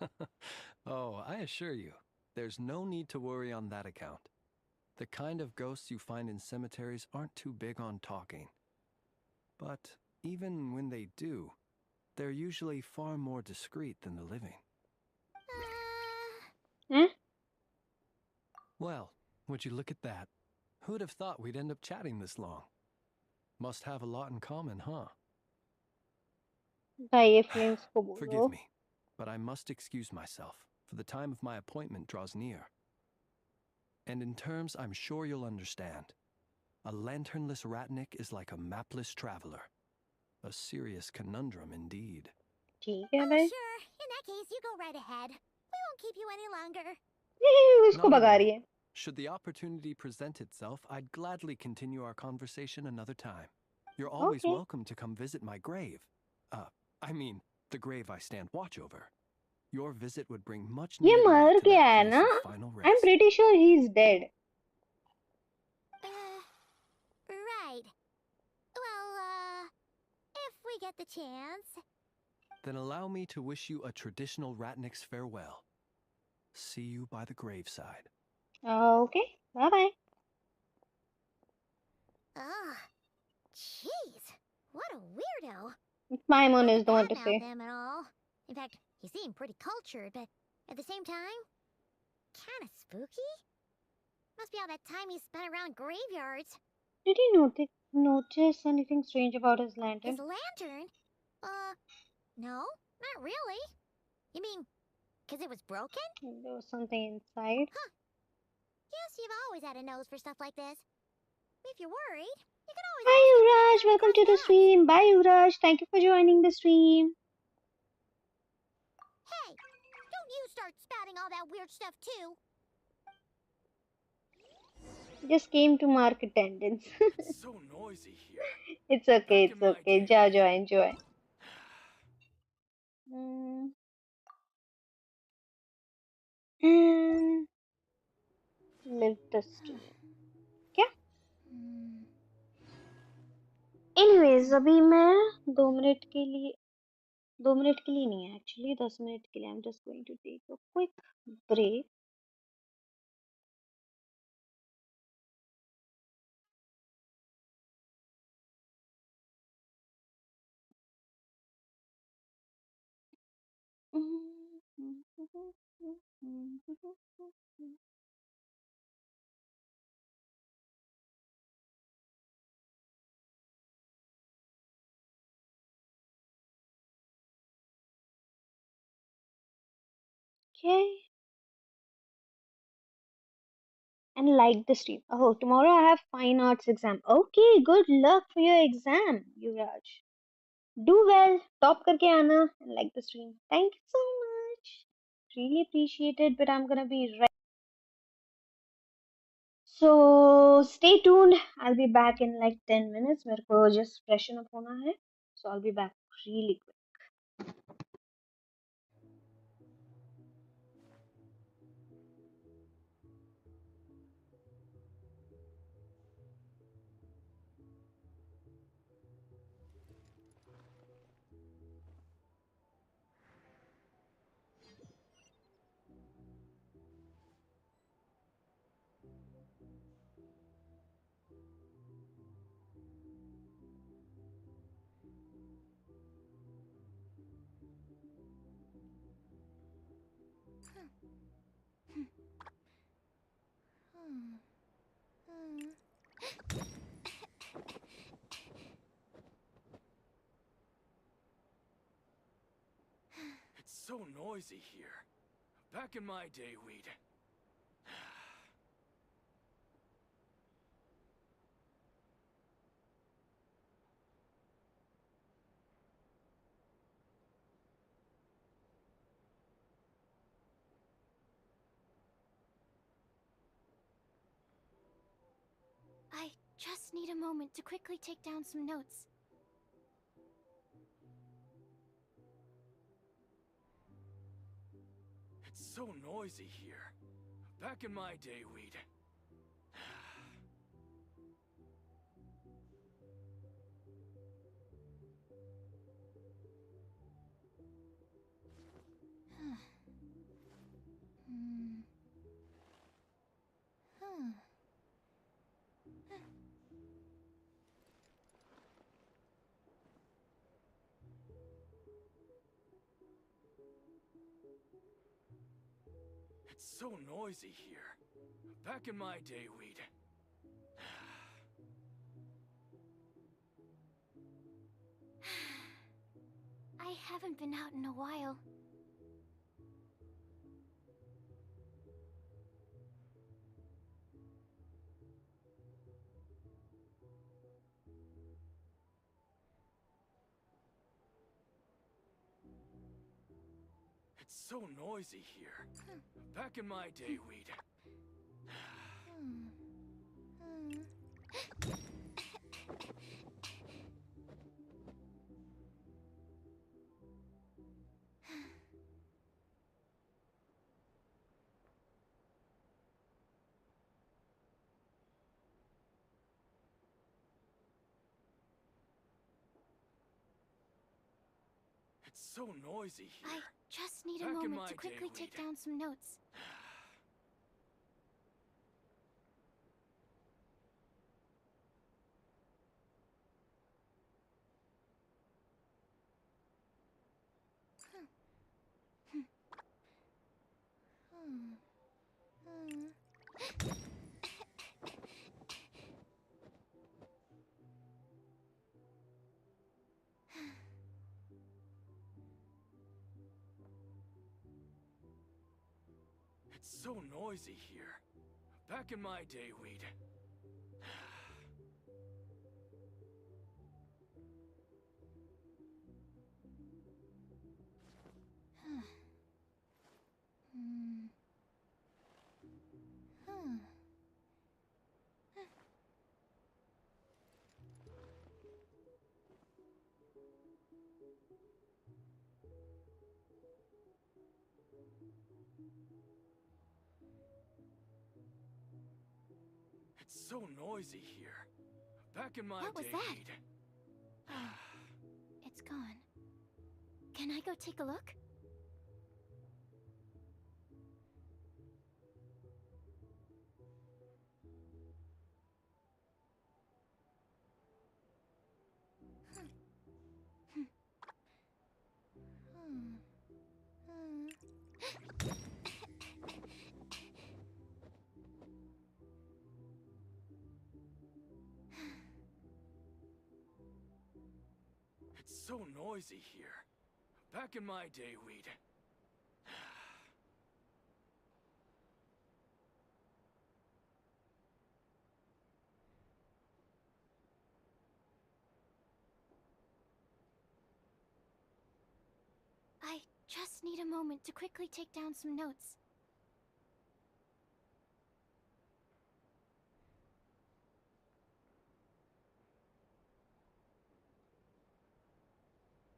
Oh, I assure you, there's no need to worry on that account. The kind of ghosts you find in cemeteries aren't too big on talking. But even when they do, they're usually far more discreet than the living. हैं? Well, would you look at that? Who'd have thought we'd end up chatting this long? Must have a lot in common, huh? भाई ये flames को बोलो. Forgive me, but I must excuse myself, for the time of my appointment draws near. And in terms I'm sure you'll understand, a lanternless ratnik is like a mapless traveler. A serious conundrum indeed. ठीक है Oh, भाई. sure. In that case, you go right ahead. We won't keep you any longer. इसको Not at भगा all. रही है. Should the opportunity present itself, I'd gladly continue our conversation another time. You're always Okay. welcome to come visit my grave. I mean, the grave I stand watch over. Your visit would bring much ये needed मर light to गया that है place ना? of final I'm rest. pretty sure he's dead. Right. Well, if we get the chance. Then allow me to wish you a traditional ratnik's farewell. See you by the graveside. Okay. Bye bye. Ugh. Jeez. What a weirdo. Paimon Not is to the one to badmouth say. him at all. In fact, he seemed pretty cultured, but at the same time, kind of spooky. Must be all that time he spent around graveyards. Did you notice anything strange about his lantern? His lantern? No, not really. You mean, 'cause it was broken? There was something inside. Guess you've always had a nose for stuff like this. If you're worried, you can always Hi ask him the Yuvraj, next time you welcome cross to the paths. stream. Bye Yuvraj, thank you for joining the stream. Hey, don't you start spouting all that weird stuff too. Just came to mark attendance. It's so noisy here. It's okay, Back it's in my okay. day. Enjoy. Mm. And live the stream. क्या? Anyways, अभी मैं 2 minute के लिए 2 minute के लिए नहीं है actually 10 minute के लिए I'm just going to take a quick break. Okay. And like the stream. Oh, tomorrow I have fine arts exam. Okay, good luck for your exam, Yuvraj. Do well, top करके आना and like the stream. Thank you so much. Really appreciate it, but I'm gonna be right. So stay tuned. I'll be back in like 10 minutes. मेरे को just freshen up होना है. So I'll be back really quick. It's so noisy here. Back in my day, we'd... I just need a moment to quickly take down some notes. It's so noisy here. Back in my day, we'd... It's so noisy here. Back in my day, we'd... I haven't been out in a while. It's so noisy here. Back in my day, we'd... It's so noisy here. I just need a Back in moment my to quickly day, take we'd- down some notes. It's so noisy here. Back in my day, we'd... It's so noisy here. Back in my What was day, that? we'd... It's gone. Can I go take a look? It's so noisy here. Back in my day, we'd... I just need a moment to quickly take down some notes.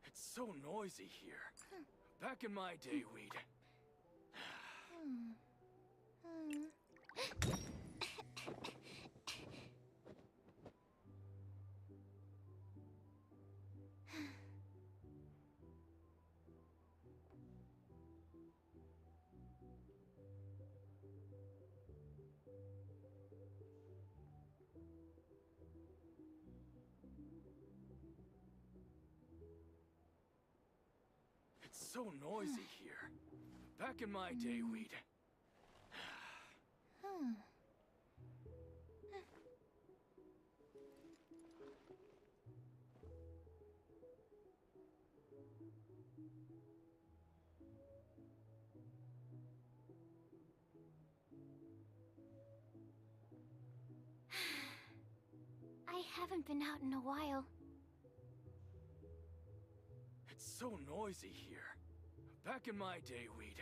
It's so noisy here. Back in my day, we'd... It's so noisy here. Back in my day, we'd... haven't been out in a while. It's so noisy here. Back in my day, we'd...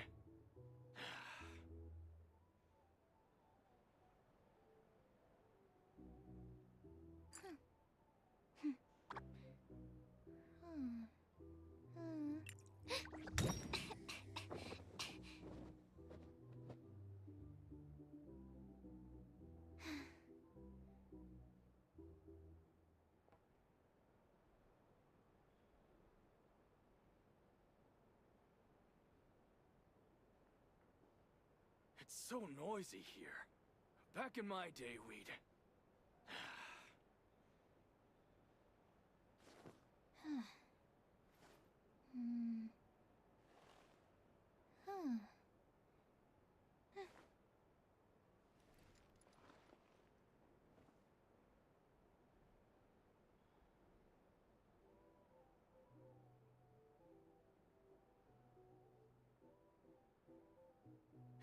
It's so noisy here. Back in my day, we'd...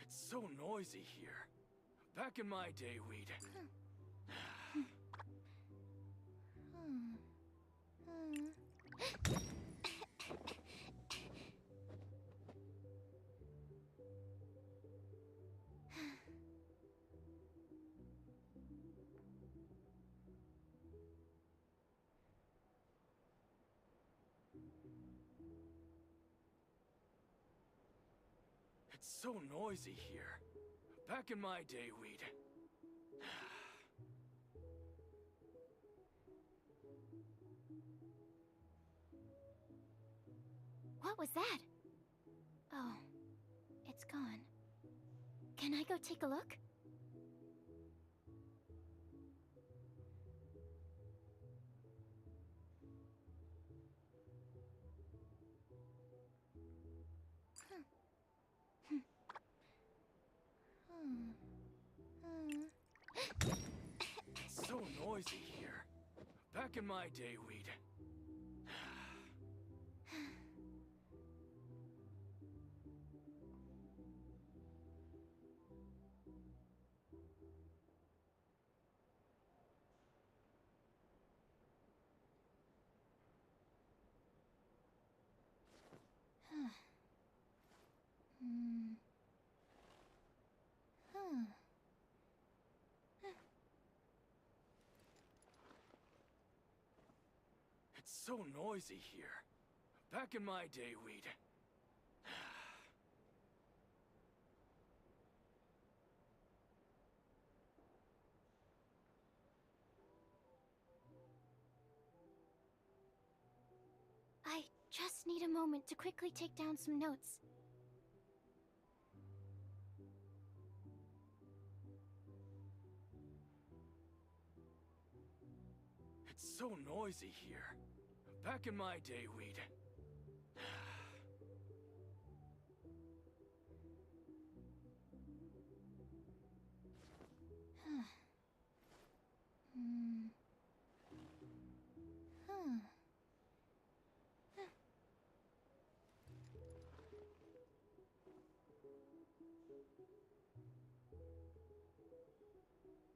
It's so noisy here. Back in my day, we'd... It's so noisy here. Back in my day, we'd... What was that? Oh, it's gone. Can I go take a look? It's so noisy here. Back in my day, we'd... It's so noisy here. Back in my day, we'd... I just need a moment to quickly take down some notes. It's so noisy here. Back in my day, we'd...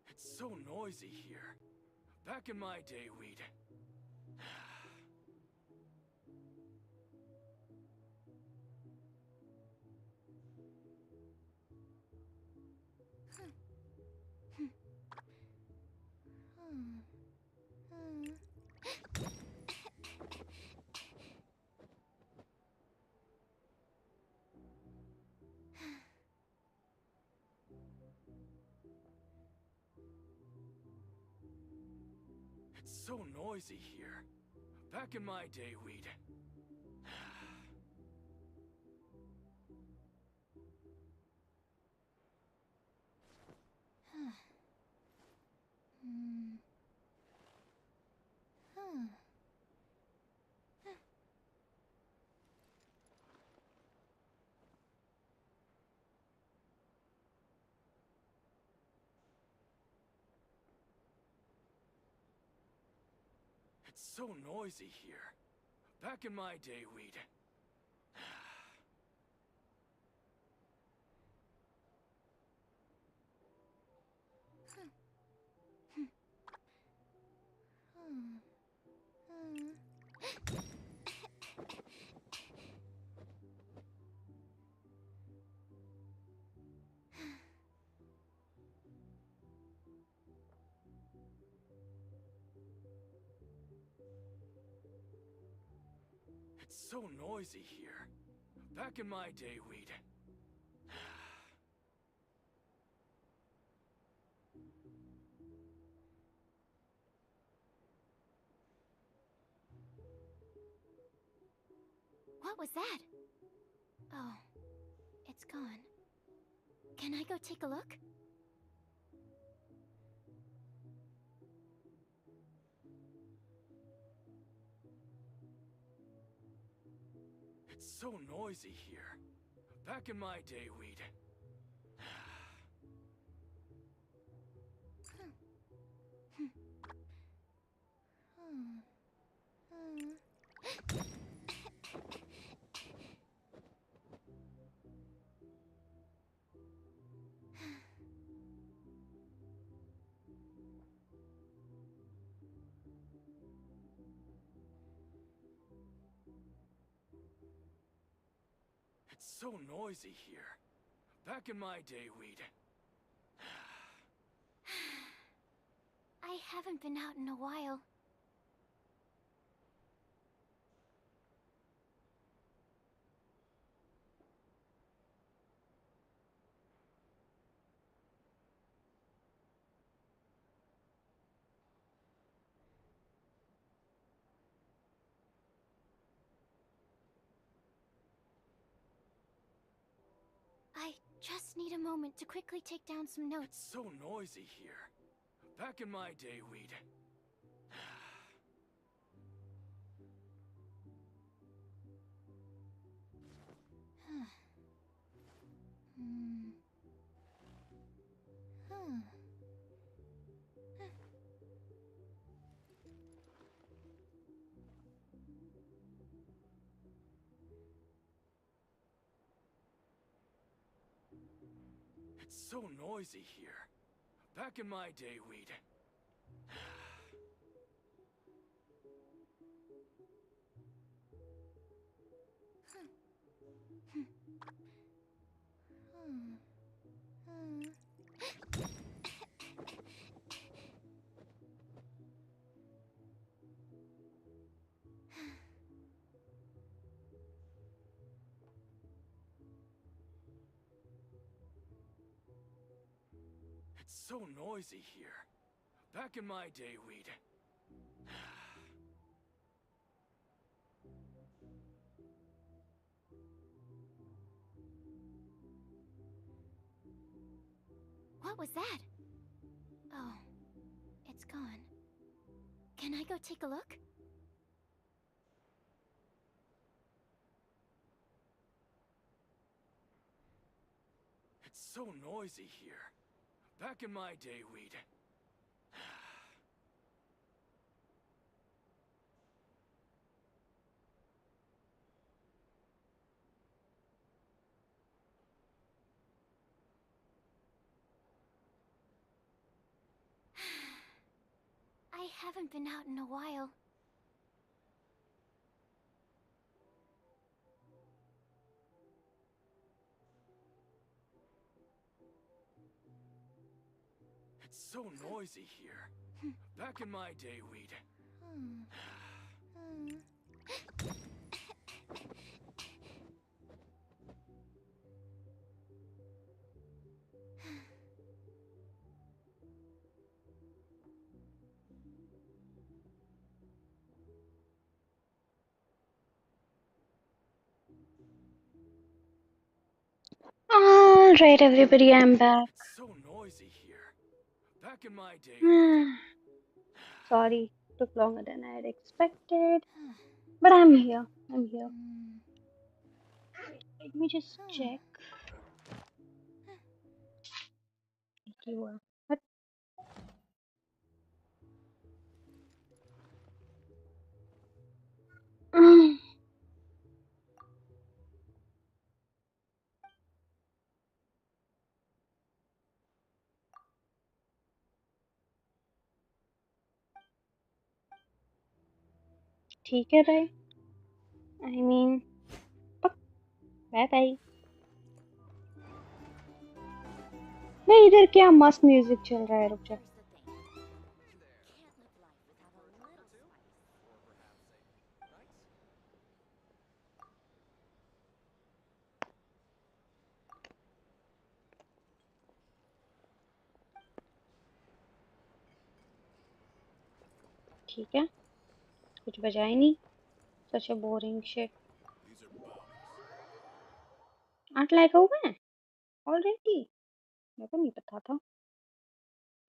It's so noisy here. Back in my day, we'd... It's so noisy here. Back in my day, we'd... It's so noisy here. Back in my day, we'd... It's so noisy here. Back in my day, we'd... What was that? Oh, it's gone. Can I go take a look? It's so noisy here. Back in my day, we'd... It's so noisy here. Back in my day, we'd... I haven't been out in a while. I just need a moment to quickly take down some notes. It's so noisy here. Back in my day, we'd... It's so noisy here. Back in my day, we'd... It's so noisy here. Back in my day, we'd... What was that? Oh, it's gone. Can I go take a look? It's so noisy here. Back in my day, we'd... I haven't been out in a while. It's so noisy here. Back in my day, we'd... Alright, everybody, I'm back. It's so noisy here. Back in my day, we'd... Sorry, took longer than I had expected. But I'm here. I'm here. Let me just check. What? ठीक है भाई, I mean by bye. नहीं, इधर क्या मस्त music चल रहा है, रुक जा। ठीक है, कुछ बजा ही नहीं, सच अ बोरिंग शिट। 8 लाइक हो गए ऑलरेडी, मेरे को नहीं पता था।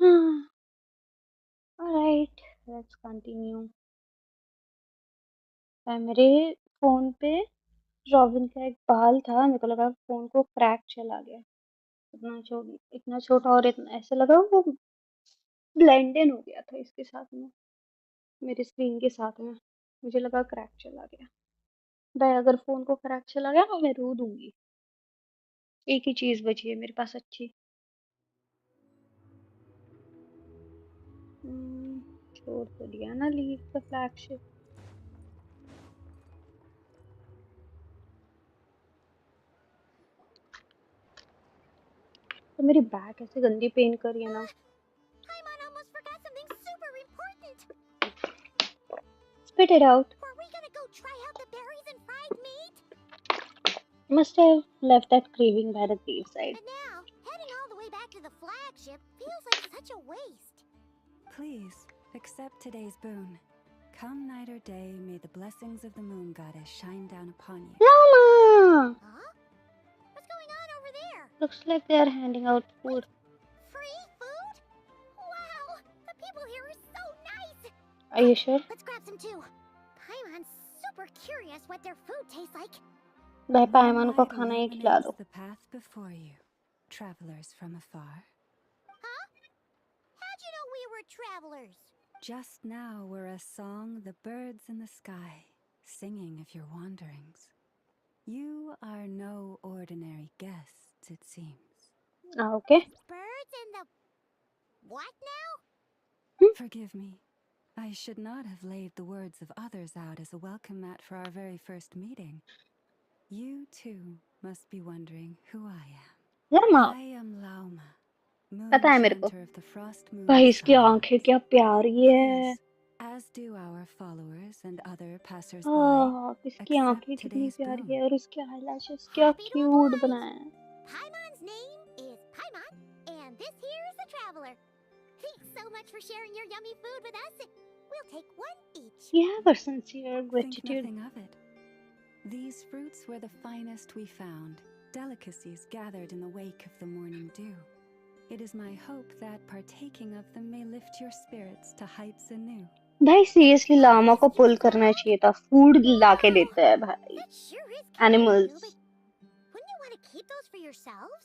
हाँ, ऑलराइट, लेट्स कंटिन्यू। मेरे फोन पे रॉबिन का एक बाल था, मेरे को लगा फोन को क्रैक चला गया। इतना छोटा और इतना ऐसे लगा वो ब्लेंड इन हो गया था इसके साथ में, मेरी स्क्रीन के साथ में। मुझे लगा क्रैक चला गया। भाई अगर फोन को क्रैक चला गया तो मैं रो दूंगी। एक ही चीज बची है मेरे पास अच्छी। छोड़ तो दिया ना लीव द फ्लैगशिप। तो मेरी बैक ऐसे गंदी पेन कर रही है ना। Paimon almost forgot something super important. Spit it out. Were we gonna go try out the berries and fried meat? Must have left that craving by the graveside. And now, heading all the way back to the flagship feels like such a waste. Please, accept today's boon. Come night or day, may the blessings of the moon goddess shine down upon you. Llama! Huh? What's going on over there? Looks like they are handing out food. Free food? Wow, the people here are so nice. Are you sure? Let's grab some too. Paimon's super curious what their food tastes like. भाई पायमन को Moonlight खाना ही खिला illuminates दो। the path before you, travelers from afar. Huh? How'd you know we were travelers? Just now were a song the birds in the sky, singing of your wanderings. You are no ordinary guests, it seems. Okay. Birds in the... what now? Forgive me. I should not have laid the words of others out as a welcome mat for our very first meeting. You, too, must be wondering who I am. Llama, I am Lauma, moon पता है मेरे को। chanter of the frost moon भाई इसकी science. आंखें क्या प्यारी है। Please, as do our followers and other passers-by, इसकी आंखें accept कितनी today's प्यारी boon. है और इसके eyelashes क्या Happy to क्यूट oblige. बनाया है। Paimon's name is Paimon, and this here is the traveler. Thanks so much for sharing your yummy food with us. We'll take one each. You have a sincere Think gratitude. nothing of it. These fruits were the finest we found, delicacies gathered in the wake of the morning dew. It is my hope that partaking of them may lift your spirits to heights anew. भाई seriously Lama को पुल करना चाहिए था, food लाके देता है भाई। That sure is kind Animals. of cool, but wouldn't you want to keep those for yourselves?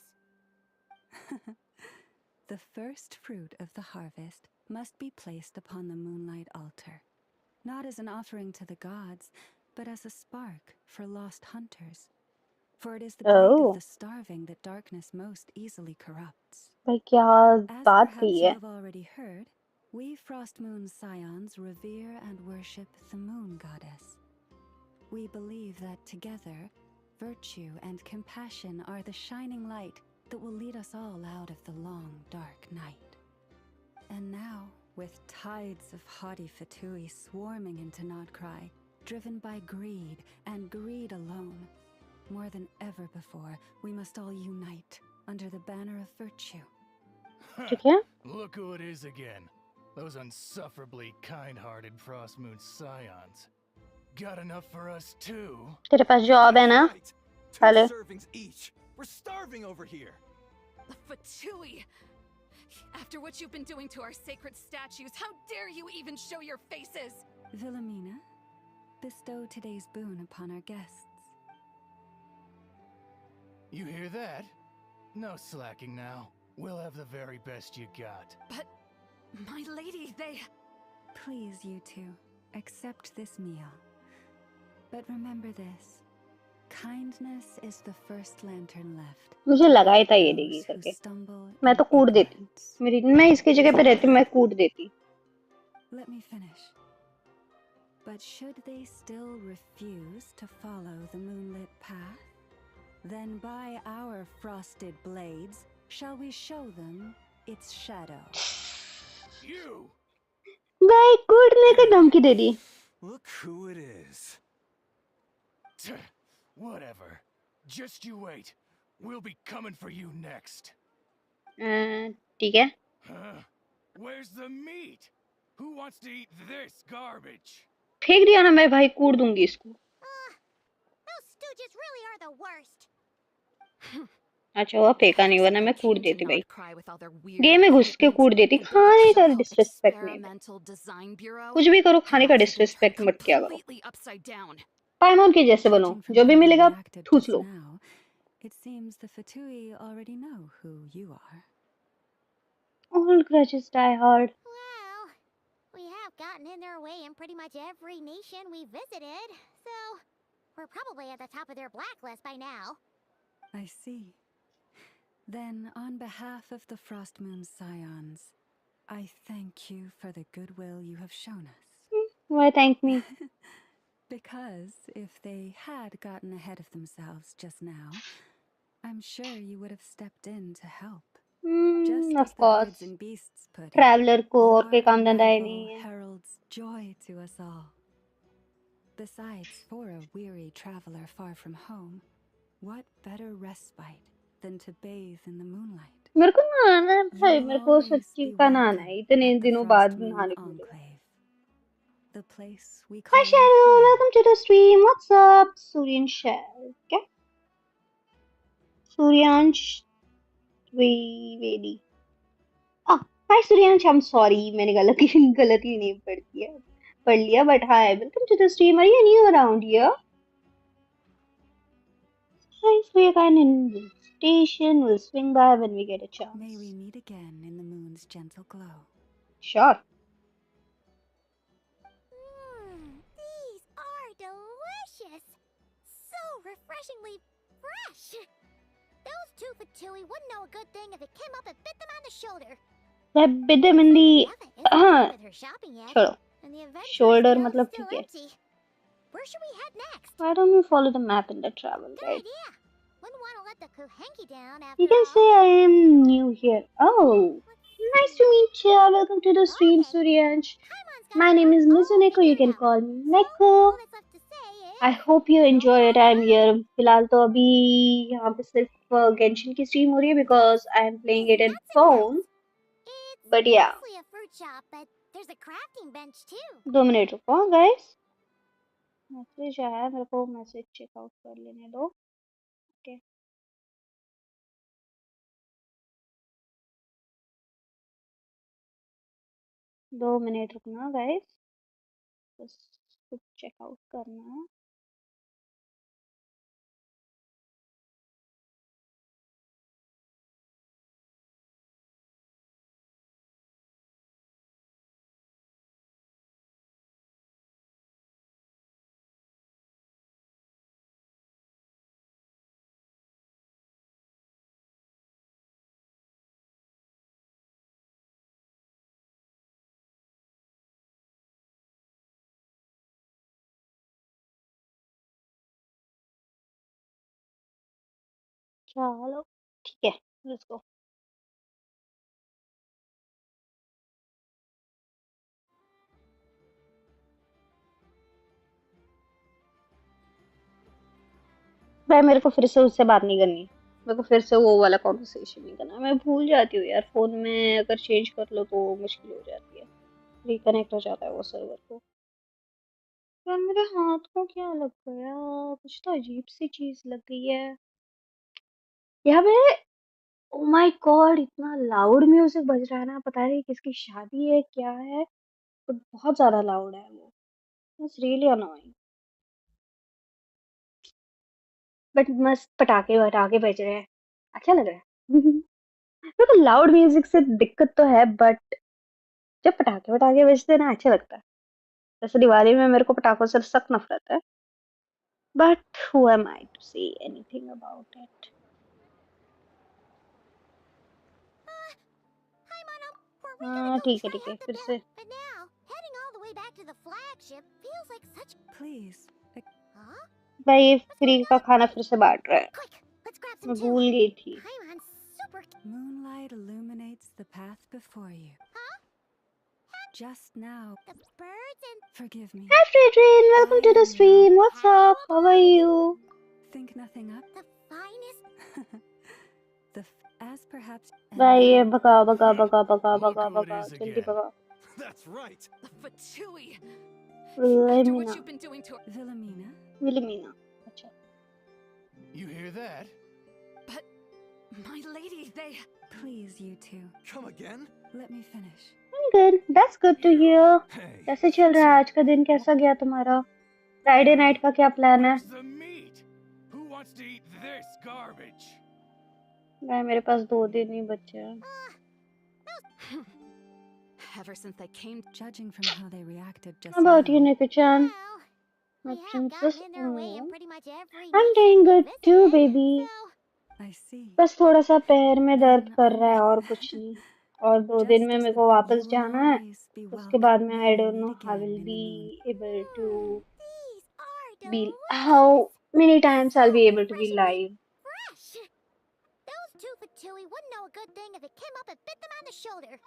The first fruit of the harvest must be placed upon the moonlight altar, not as an offering to the gods, but as a spark for lost hunters. For it is the blade Oh. of the starving that darkness most easily corrupts. भाई क्या As बात perhaps कही you है। have already heard, we Frost Moon Scions revere and worship the moon goddess. We believe that together, virtue and compassion are the shining light that will lead us all out of the long, dark night. And now, with tides of haughty Fatui swarming into Nodcry, driven by greed and greed alone, more than ever before, we must all unite under the banner of virtue. ठीक है? Look who it is again. Those unsufferably kind-hearted Frost Moon Scions. Got enough for us too? तेरे पास job है ना? Right. 2 Hello. servings each. We're starving over here. Fatui! After what you've been doing to our sacred statues, how dare you even show your faces? Wilhelmina, bestow today's boon upon our guests. You hear that? No slacking now. We'll have the very best you got. But, my lady, they... Please, you two, accept this meal. But remember this. Kindness is the first lantern left. मुझे लगा ही था ये देगी Those who करके। stumble मैं तो in कूट देती। ignorance. मैं इसकी जगह पे रहती, मैं कूट देती। Let me finish. But should they still refuse to follow the moonlit path, then by our frosted blades shall we show them its shadow. You! गाय कूदने का धमकी दे दी. Look who it is. Whatever. Just you wait. We'll be coming for you next. ठीक है. Huh? Where's the meat? Who wants to eat this garbage? फेंक दिया ना मैं भाई, कूद दूंगी इसको. Those stooges really are the worst. अच्छा वो फेंका नहीं, वरना मैं कूद Came to देती भाई. Nodcry with all their weird game में घुस के equipment कूद देती. and built a खाने का so-called डिसरिस्पेक्ट नहीं. experimental design bureau. कुछ भी करो, It खाने का hasn't been डिसरिस्पेक्ट मत किया करो. completely upside down. पाइमोन के जैसे बनो, Judging from जो भी how they मिलेगा reacted ठूस just low. now, it seems the Fatui already know who you are. All grudges die hard. Well, we have gotten in their way in pretty much every nation we visited, so we're probably at the top of their blacklist by now. I see. Then, on behalf of the Frost Moon Scions, I thank you for the goodwill you have shown us. Why thank me? Because if they had gotten ahead of themselves just now, I'm sure you would have stepped in to help. Just as Of the course. birds and beasts put it, traveller को और कोई your काम धंधा ही arrival नहीं है. heralds joy to us all. Besides, for a weary traveler far from home, what better respite than to bathe in the moonlight? मेरे को नहाना है You भाई, will मेरे को always सच्ची be का नहाना welcome है. इतने at the दिनों Frost बाद Moon नहाने को मिलेगा. Enclave, the place we Hi call Shadow, home. welcome to the stream. What's up? Suryan Shell. क्या? Suryansh Trivedi. Ah, hi Suryansh. I'm sorry, मैंने गलती नहीं पढ़ लिया. But hi, welcome to the stream. Are you new around here? Thanks for your kind invitation. We'll swing by when we get a chance. May we meet again in the moon's gentle glow. Sure. These are delicious. So refreshingly fresh. Those two Fatui wouldn't know a good thing if it came up and bit them on the shoulder. मैं bit them in the With her shopping yet, छोड़ो. and the adventure Shoulder still मतलब ठीक है. empty. Where should we head next? Why don't we follow the map in the travel Good guide? idea. Wouldn't want to let the Kuhenki down after You can all. say I am new here. Oh, nice to meet you. Welcome to the stream, Suryansh. My name is Mizu Neko. You can call me Neko. I hope you enjoy your time here. फिलहाल तो अभी यहाँ पे सिर्फ Genshin की stream हो रही है because I am playing it in phone. But yeah. Mostly a fruit shop, but there's a crafting bench too. 2 minute रुको guys. मैसेज आया है, मेरे को मैसेज चेकआउट कर लेने दो. Okay. दो मिनट रुकना गाइस, बस कुछ चेकआउट करना है. चलो ठीक है, लेट्स गो. भाई मेरे को फिर से उससे बात नहीं करनी, मेरे को फिर से वो वाला कॉन्वर्सेशन नहीं करना. मैं भूल जाती हूँ यार, फोन में अगर चेंज कर लो तो मुश्किल हो जाती है, रिकनेक्ट हो जाता है वो सर्वर को. यार मेरे हाथ को क्या लग गया, कुछ तो अजीब सी चीज लग गई है यहाँ पे. ओ माय गॉड, इतना लाउड म्यूजिक बज रहा है ना, पता नहीं किसकी शादी है क्या है, बट बहुत ज्यादा लाउड है वो. It's really annoying. बट मस्त पटाखे वटाखे बज रहे हैं, अच्छा लग रहा है. मेरे को लाउड म्यूजिक से दिक्कत तो है, बट जब पटाखे वटाखे बजते हैं ना अच्छा लगता है. जैसे दिवाली में मेरे को पटाखों से सख्त नफरत है, but who am I to say anything about it. Hi, Mono. We're हाँ gonna go ठीक try है out the फिर bell, से. but now heading all the way way back to the flagship feels like such. Please. Huh? भाई ये free का खाना फिर से बांट रहा है। Quick, let's grab some मैं too. भूल गई थी। Paimon's super. Moonlight illuminates the path before you. Huh? Just now. The birds and. Forgive me. Hi Fredrin, welcome to the I am stream. not What's up? How are you? Think nothing up. The finest. As perhaps. भाई ये भगा भगा भगा भगा Look भगा who it भगा is जल्दी again. भगा। That's right. The Fatui! After what Wilhelmina. you've been doing to Wilhelmina. Wilhelmina. अच्छा। You hear that? But my lady, they. Please, you two. Come again? Let me finish. I'm good. That's good to hear. Hey. कैसे चल रहा है आज का दिन? कैसा गया तुम्हारा? फ्राइडे नाइट का क्या प्लान है? Where's the meat? Who wants to eat this garbage? भाई मेरे पास 2 दिन ही बचे हैं। Ever since they came. Judging from how they reacted just How about you, now. Neko-chan? Well, My we have princess. gotten in their way in pretty much every. I'm mission doing we good too, visited, baby. So. I see. बस थोड़ा सा पैर में दर्द Then कर रहा है और I'm- कुछ नहीं। और 2 दिन में Just as मेरे the- को वापस you will जाना है। always be उसके welcome बाद में I when we don't know meet how again will in the be moon. able to These are be delicious. how many times I'll be So able to be refreshingly live. fresh. Those two Fatui wouldn't know a good thing if it came up and bit them on the shoulder.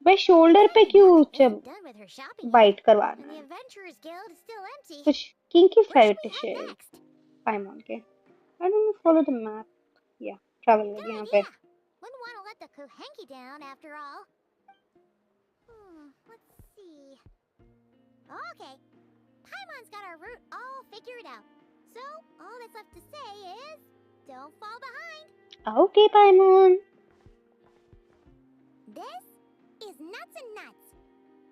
भाई shoulder पे क्यों Isn't done with her shopping yet, bite करवाना and the है? Adventurers Guild is still empty. कुछ kinky Where should we head fetishes next? Paimon के। I don't know, follow the map. Yeah, travel Good लगे यहाँ पे। idea. Wouldn't want to let the Kohenki down after all. Let's see. Okay. Paimon's got our route all figured out. So, all that's left to say is, don't fall behind. Okay, Paimon. This is Nuts and Nuts.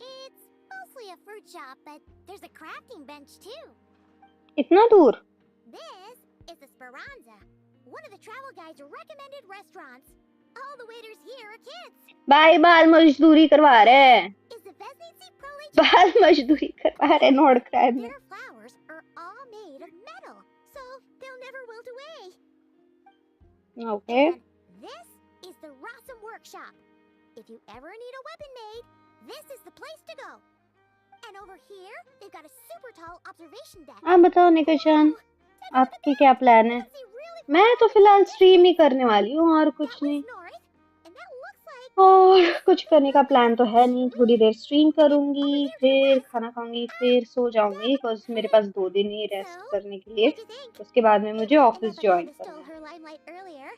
It's mostly a fruit shop, but there's a crafting bench too. इतना दूर? This is the Speranza, one of the travel guide's recommended restaurants. All the waiters here are kids. भाई बाल मजदूरी करवा रहे हैं। Is the Vesnitsi Prole? बाल मजदूरी करवा रहे हैं नोट क्राइब में। Their flowers are all made of metal, so they'll never wilt away. Okay. And this is the Rossum Workshop. If you ever need a weapon made, this is the place to go. And over here, they've got a super tall observation deck. आप बताओ निको-chan, आपके क्या plan है? मैं तो फिलहाल stream ही करने वाली हूँ और कुछ नहीं। और कुछ करने का प्लान तो है नहीं। थोड़ी देर स्ट्रीम करूंगी, फिर खाना खाऊंगी, फिर सो जाऊंगी बिकॉज मेरे पास 2 दिन ही रेस्ट करने के लिए। उसके बाद में मुझे ऑफिस ज्वाइन करना है।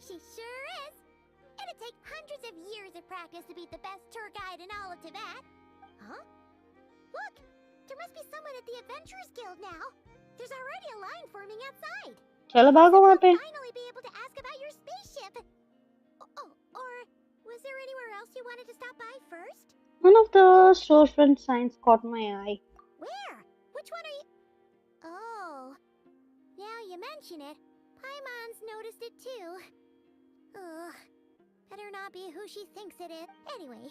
She sure is. It'd take hundreds of years of practice to be the best tour guide in all of Tibet. Huh? Look, there must be someone at the Adventurers Guild now. There's already a line forming outside. चलो भागो वहाँ पे। Finally be able to ask about your spaceship. Oh, or was there anywhere else you wanted to stop by first? One of the storefront signs caught my eye. Where? Which one are you? Oh, now you mention it, Paimon's noticed it too. Ugh, better not be who she thinks it is. Anyway,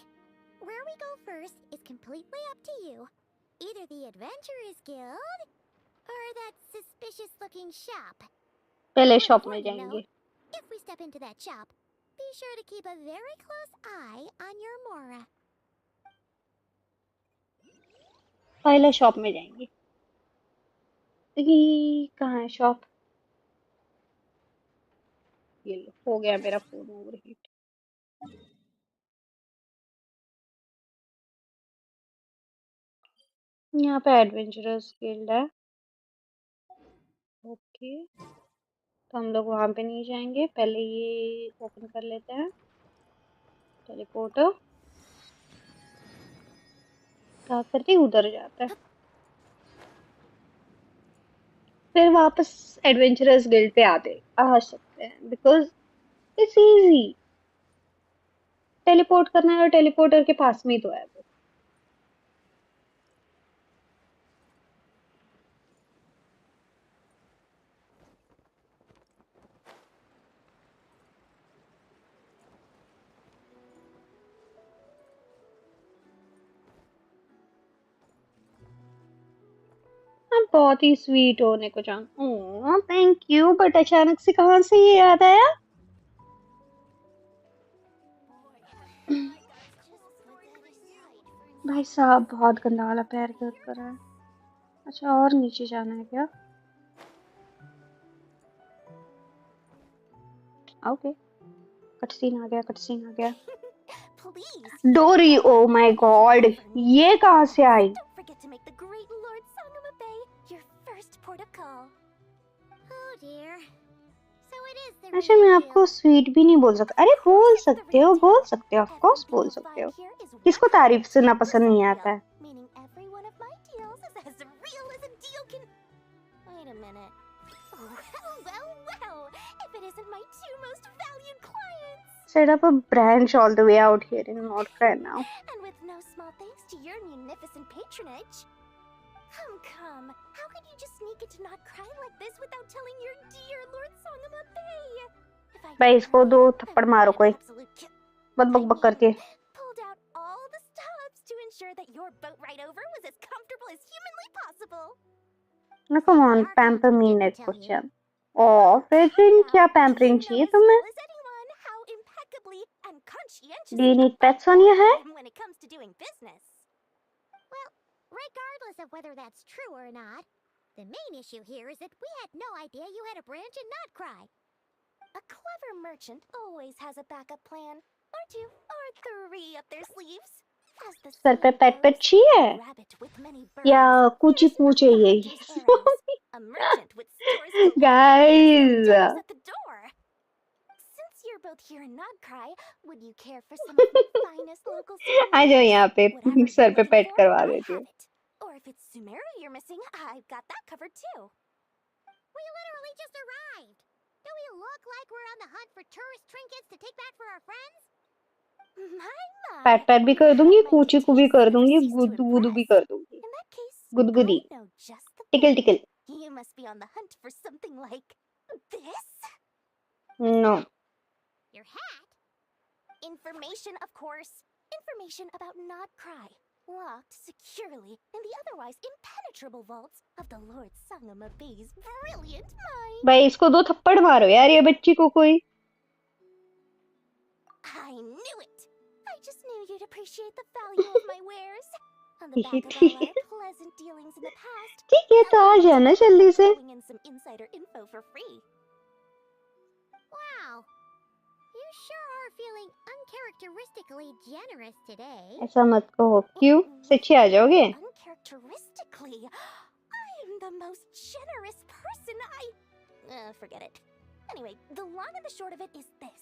where we go first is completely up to you. Either the Adventurers Guild or that suspicious-looking shop. पहले One shop में important जाएंगे। note, if we step into that shop, be sure to keep a very close eye on your Mora. पहले shop में जाएंगे। ये कहाँ है shop? ये लो, हो गया मेरा फोन ओवरहीट। यहाँ पे एडवेंचरर्स गिल्ड है। ओके, तो हम लोग वहाँ पे नहीं जाएंगे, पहले ये ओपन कर लेते हैं। टेलीपोर्टर क्या करते उधर जाता है, फिर वापस एडवेंचरर्स गिल्ड पे आ सकते हैं बिकॉज इट्स इजी। टेलीपोर्ट करना है और टेलीपोर्टर के पास में ही तो है वो। आप बहुत ही स्वीट हो नेको-chan। ओह थैंक यू, बट अचानक से कहाँ से ये याद आया? भाई साहब बहुत गंदा वाला पैर के ऊपर है। अच्छा और नीचे जाना है क्या? ओके कटसीन आ गया कटसीन आ गया। Please. डोरी ओ माय गॉड ये कहाँ से आई? Don't forget to make the great Lord Sangama Bay your first port of call. Oh dear. So it is the अच्छा real मैं deal. आपको स्वीट भी नहीं बोल सकता। अरे बोल सकते हो ऑफ कोर्स बोल सकते हो। किसको तारीफ सुनना पसंद नहीं आता है? Meaning every one of my deals is as real as a deal can. Wait a minute. Well. If it isn't my two most valued clients. Set up a branch all the way out here in Nordcry now. And with no small thanks to your munificent patronage. Come. How could you just sneak into not crying like this without telling your dear Lord Sangama Bay? भाई इसको दो थप्पड़ मारो कोई बक बक बक करके। Pulled out all the stops to ensure that your boat ride over was as comfortable as humanly possible. ना come on pamper me Neko chan। ओ फ्रेडरिन क्या pampering चाहिए तुम्हें? Do you need pets on your head? When it comes to doing business. Well, regardless of whether that's true or not, the main issue here is that we had no idea you had a branch in Notcry. A clever merchant always has a backup plan, or two, or three up their sleeves. As the sir पे saying पेट पेट goes, चाहिए a rabbit with many birds या कुछ hears कुछ not चाहिए? his errands. A merchant with stores galore Guys, knows at the door. Since you're both here in Nodcry, would you care for some of my finest local आ जाओ souvenirs? यहाँ पे Whatever sir you're पे looking pet for, करवा I देती हूँ। have it. Or if it's Sumeru you're missing, I've got that covered too. We literally just arrived. Do we look like we're on the hunt for tourist trinkets to take back for our friends? My. PAT PAT भी कर दूंगी My कूची को भी taste कर never दूंगी ceased to गुदू गुदू भी impress. कर दूंगी In that case, गुदगुदी I know just the tackle thing. Tackle. You must be on the hunt for something like this? No. Your hat? Information, of course. Information about Nodcry. Locked securely in the otherwise impenetrable vaults of the Lord Sangama Bay's brilliant mind. भाई इसको दो थप्पड़ मारो यार ये बच्ची को कोई। I knew it. I just knew you'd appreciate the value of my wares. On the back of all our pleasant dealings in the past, ठीक है तो आ जाना जल्दी से। throwing in some insider info for free. Wow. You sure are feeling uncharacteristically generous today. ऐसा मत कहो क्यों सच्ची आ जाओगे? Uncharacteristically. I am the most generous person forget it. Anyway, the long and the short of it is this.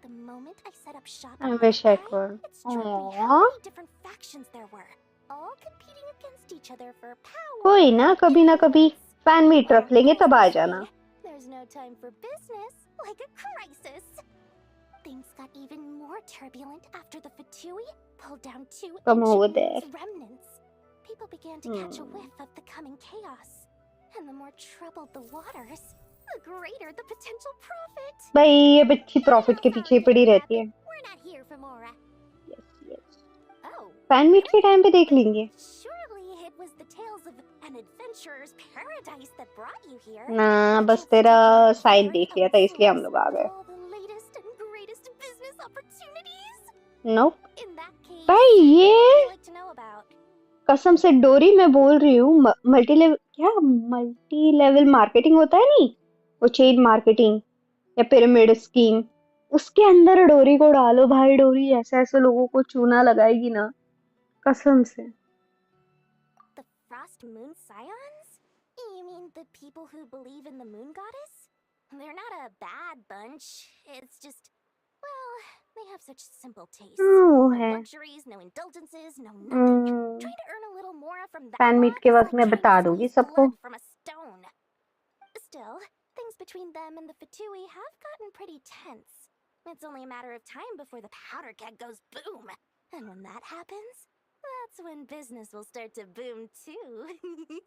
The moment I set up shop I in wish I Notcry, could. it struck me how Aww. many different factions there were, all competing against each other for power. कोई ना कभी fan meet रख लेंगे तब आ जाना। There's no time for business, like a crisis. Things got even more turbulent after the Fatui pulled down two Come over ancient there. moon's remnants. People began to catch a whiff of the coming chaos. And the more troubled the waters, the greater the potential profit. भाई ये बच्ची profit के पीछे पड़ी रहती है। We're not here for Mora. Yes. Oh. Fan meet के time पे देख लेंगे। Surely it was the tales of an adventurer's paradise that brought you here. ना बस तेरा साइड देख लिया था इसलिए हम लोग आ गए। All the latest and greatest business opportunities. Nope. In that case, भाई ये what would you like to know about? कसम से डोरी मैं बोल रही हूँ मल्टी लेवल मार्केटिंग होता है नहीं वो चेन मार्केटिंग या पिरामिड स्कीम उसके अंदर डोरी को डालो भाई डोरी ऐसे ऐसे लोगों को चूना लगाएगी ना कसम से। The Frost Moon Scions? You mean the people who believe in the moon goddess? They're not a bad bunch. It's just, well, they have such simple tastes. वो No है luxuries, no indulgences, no nothing. Trying to earn a little more from that fan meet lot के is वक्त like मैं trying बता to दूंगी squeeze सबको। blood from a stone. Still, things between them and the Fatui have gotten pretty tense. It's only a matter of time before the powder keg goes boom. And when that happens, that's when business will start to boom too.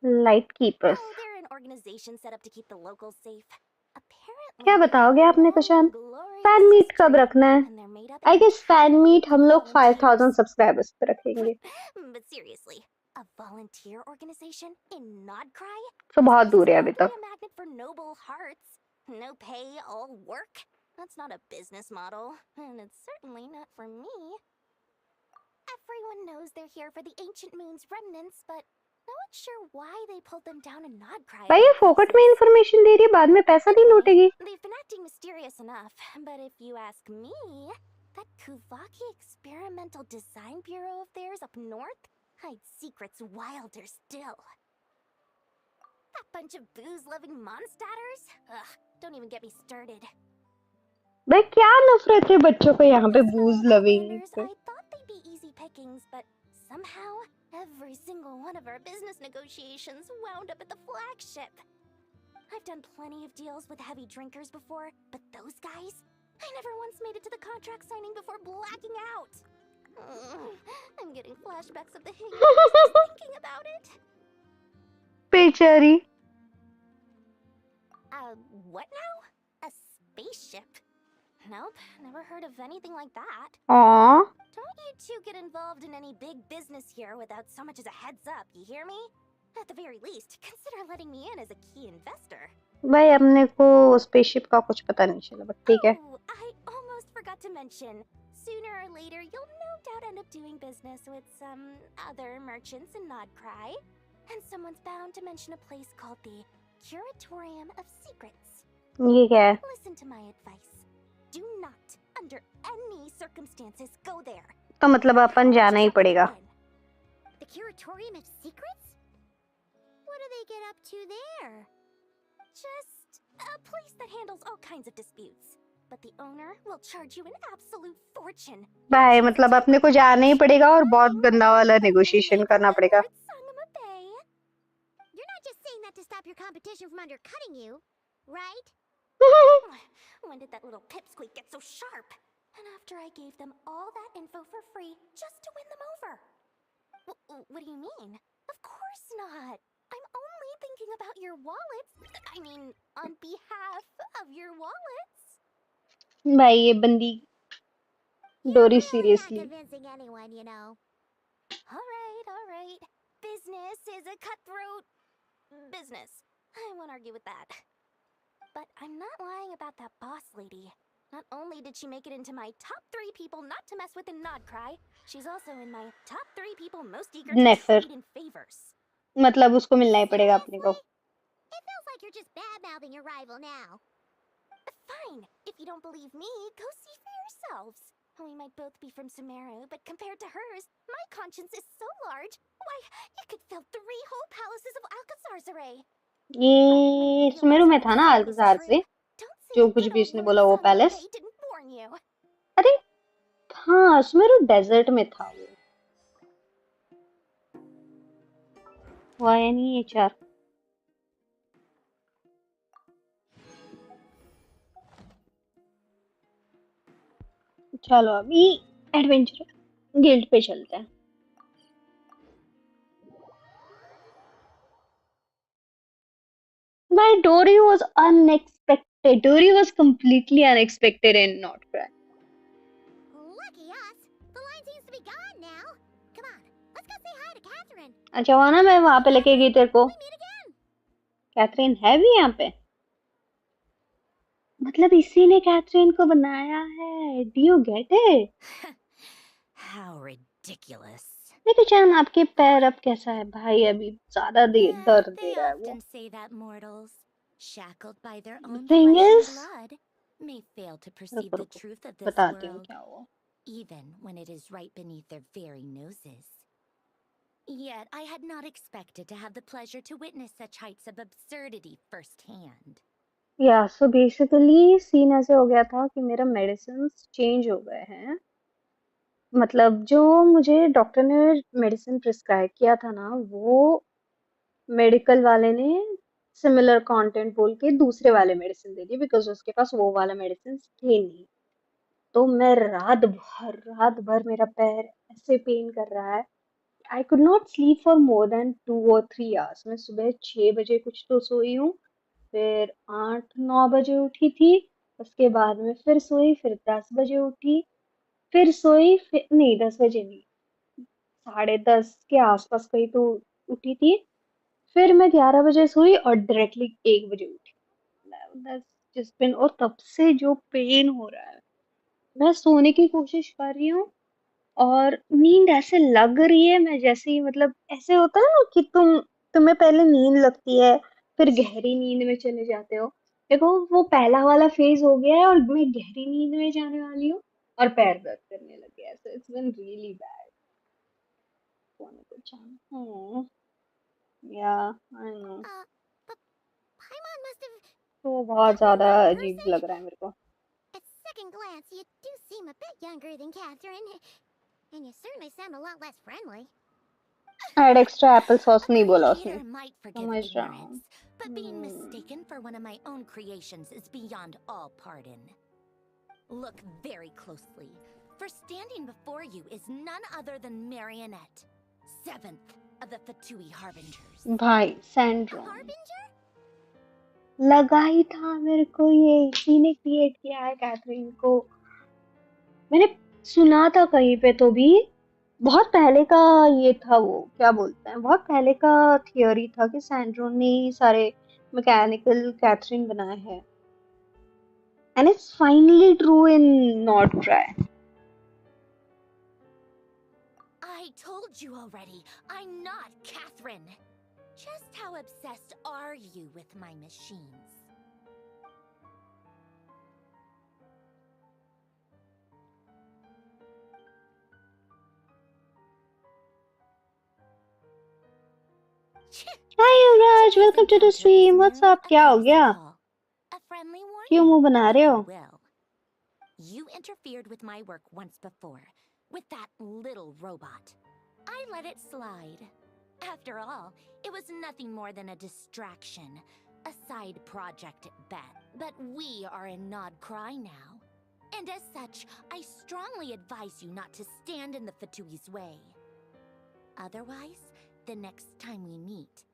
Light keepers Oh, they're an organization set up to keep the locals safe. Apparently, क्या they have बताओगे a आपने long कशान? and glorious fan meet कब history, रखना है? and they're made up I guess fan entirely meet हम of लोग 5000 volunteers. Subscribers पे रखेंगे But seriously, a volunteer organization in Nodcry? तो बहुत This दूर है is अभी bound to तक। be a magnet for noble hearts. No pay, all work. That's not a business model, and it's certainly not for me. Everyone knows they're here for the ancient moon's remnants, but no one's sure why they pulled them down in Nodcry भाई of ये all फोकट में places. Information दे रही है, बाद में पैसा नहीं Anyway, लूटेगी। they've been acting mysterious enough, but if you ask me, that Kuvaki Experimental Design Bureau of theirs up north hides secrets wilder still. That bunch of booze-loving monsters? Ugh, don't even get me started. भाई क्या नफरत है बच्चों को यहाँ पे बूज loving Outlanders, पे। I thought they'd be easy pickings, but somehow every single one of our business negotiations wound up at the flagship. I've done plenty of deals with heavy drinkers before, but those guys, I never once made it to the contract signing before blacking out. I'm getting flashbacks of the hangovers just thinking about it. बेचारी। What now? A spaceship? Nope, never heard of anything like that. Aww. Don't you two get involved in any big business here without so much as a heads up, you hear me? At the very least, consider letting me in as a key investor. भाई अपने को spaceship का कुछ पता नहीं चला, but ठीक है। Oh, I almost forgot to mention. Sooner or later, you'll no doubt end up doing business with some other merchants in Nodcry. And someone's bound to mention a place called the Curatorium of Secrets. ये क्या है? Listen to my advice. Do not, under any circumstances, go there. तो मतलब अपन जाना ही पड़ेगा। The Curatorium of Secrets? What do they get up to there? Just a place that handles all kinds of disputes. But the owner will charge you an absolute fortune. भाई मतलब अपने को जाना ही पड़ेगा और बहुत गंदा वाला नेगोशिएशन करना पड़ेगा। You're not just saying that to stop your competition from undercutting you, right? When did that little pipsqueak get so sharp? And after I gave them all that info for free just to win them over. What do you mean? Of course not. I'm only thinking about your wallets. I mean, on behalf of your wallets. भाई ये बंदी डोरी seriously. Convincing anyone, you know. All right. Business is a cutthroat business. I won't argue with that. But I'm not lying about that boss lady. Not only did she make it into my top 3 people not to mess with in Nodcry, she's also in my top 3 people most eager to trade in favors. मतलब उसको मिलना ही पड़ेगा अपने को। It feels like you're just bad-mouthing your rival now. Fine. If you don't believe me, go see for yourselves. We might both be from Sumeru, but compared to hers, my conscience is so large. Why, it could fill 3 whole palaces of Alcazar's array. ये सुमेरु में था ना Alcazar से, जो कुछ भी उसने बोला वो पैलेस। अरे हाँ, सुमेरु डेजर्ट में था वो। YNEHR। चलो अभी एडवेंचर गिल्ड पे चलते हैं। My Dory was unexpected. Dory was completely unexpected in Nodcry. Lucky us. The line seems to be gone now. Come on, let's go say hi to Catherine. अच्छा हुआ ना मैं वहाँ पे लेके गई तेरे को। कैथरीन है भी यहाँ पे? मतलब इसी ने कैथरीन को बनाया है। Do you get it? How ridiculous. देखिए जान आपके पैर अब कैसा है भाई? अभी ज्यादा दर्द दे रहा है वो। Say that mortals, shackled by their own Thing flesh is, and blood, may fail to perceive the truth of this बताती हूँ world, क्या हुआ। even when it is right beneath their very noses. Yet I had not expected to have the pleasure to witness such heights of absurdity firsthand. या so basically scene ऐसे हो गया था कि मेरा मेडिसिन्स चेंज हो गए हैं। मतलब जो मुझे डॉक्टर ने मेडिसिन प्रिस्क्राइब किया था ना, वो मेडिकल वाले ने सिमिलर कंटेंट बोल के दूसरे वाले मेडिसिन दे दी, बिकॉज उसके पास वो वाला मेडिसिन थे नहीं। तो मैं रात भर मेरा पैर ऐसे पेन कर रहा है। I could not sleep for more than 2 or 3 hours. मैं सुबह 6 बजे कुछ तो सोई हूँ, फिर 8-9 बजे उठी थी, उसके बाद में फिर सोई, फिर 10 बजे उठी, फिर सोई, फिर नहीं 10 बजे नहीं, 10:30 के आसपास कहीं तो उठी थी। फिर मैं 11 बजे सोई और डायरेक्टली 1 बजे उठी। That's just और तब से जो पेन हो रहा है, मैं सोने की कोशिश कर रही हूँ और नींद ऐसे लग रही है, मैं जैसे ही मतलब ऐसे होता है ना कि तुम्हें पहले नींद लगती है, फिर गहरी नींद में चले जाते हो। देखो वो पहला वाला फेज हो गया है और मैं गहरी नींद में जाने वाली हूँ और पैर दर्द करने लग गया है। So it's been really bad. Hmm, yeah I know. But Paimon must have तो बहुत come here ज्यादा right अजीब person. लग रहा है मेरे को। At second glance, you do seem a bit younger than Catherine, and you certainly sound a lot less friendly. Add extra Apple sauce A नहीं बोला उसने। creator might forgive समझ रहा हूँ। ignorance, but being mistaken for one of my own creations is beyond all pardon. Look very closely, for standing before you is none other than Marionette, seventh of the Fatui Harbingers. भाई A syndrome harbinger? लगा ही था मेरे को, ये इसी ने create किया है कैथरीन को। मैंने सुना था कहीं पे तो भी, बहुत पहले का ये था, वो क्या बोलते हैं, बहुत पहले का थियोरी था कि सैंड्रोन ने ही सारे मैकेनिकल कैथरीन बनाए हैं। And it's finally true in not try. I told you already, I'm not Catherine. Just how obsessed are you with my machines? Hi Yuvraj, welcome to the stream. What's up, क्या हो गया? A friendly क्यों मुंह warning, बना if रहे you हो? will. You interfered with my work once before, with that little robot. I let it slide. After all, it was nothing more than a distraction, a side project at best. But we are in Nod Cry now. And as such, I strongly advise you not to stand in the Fatui's way. Otherwise, the next time we meet,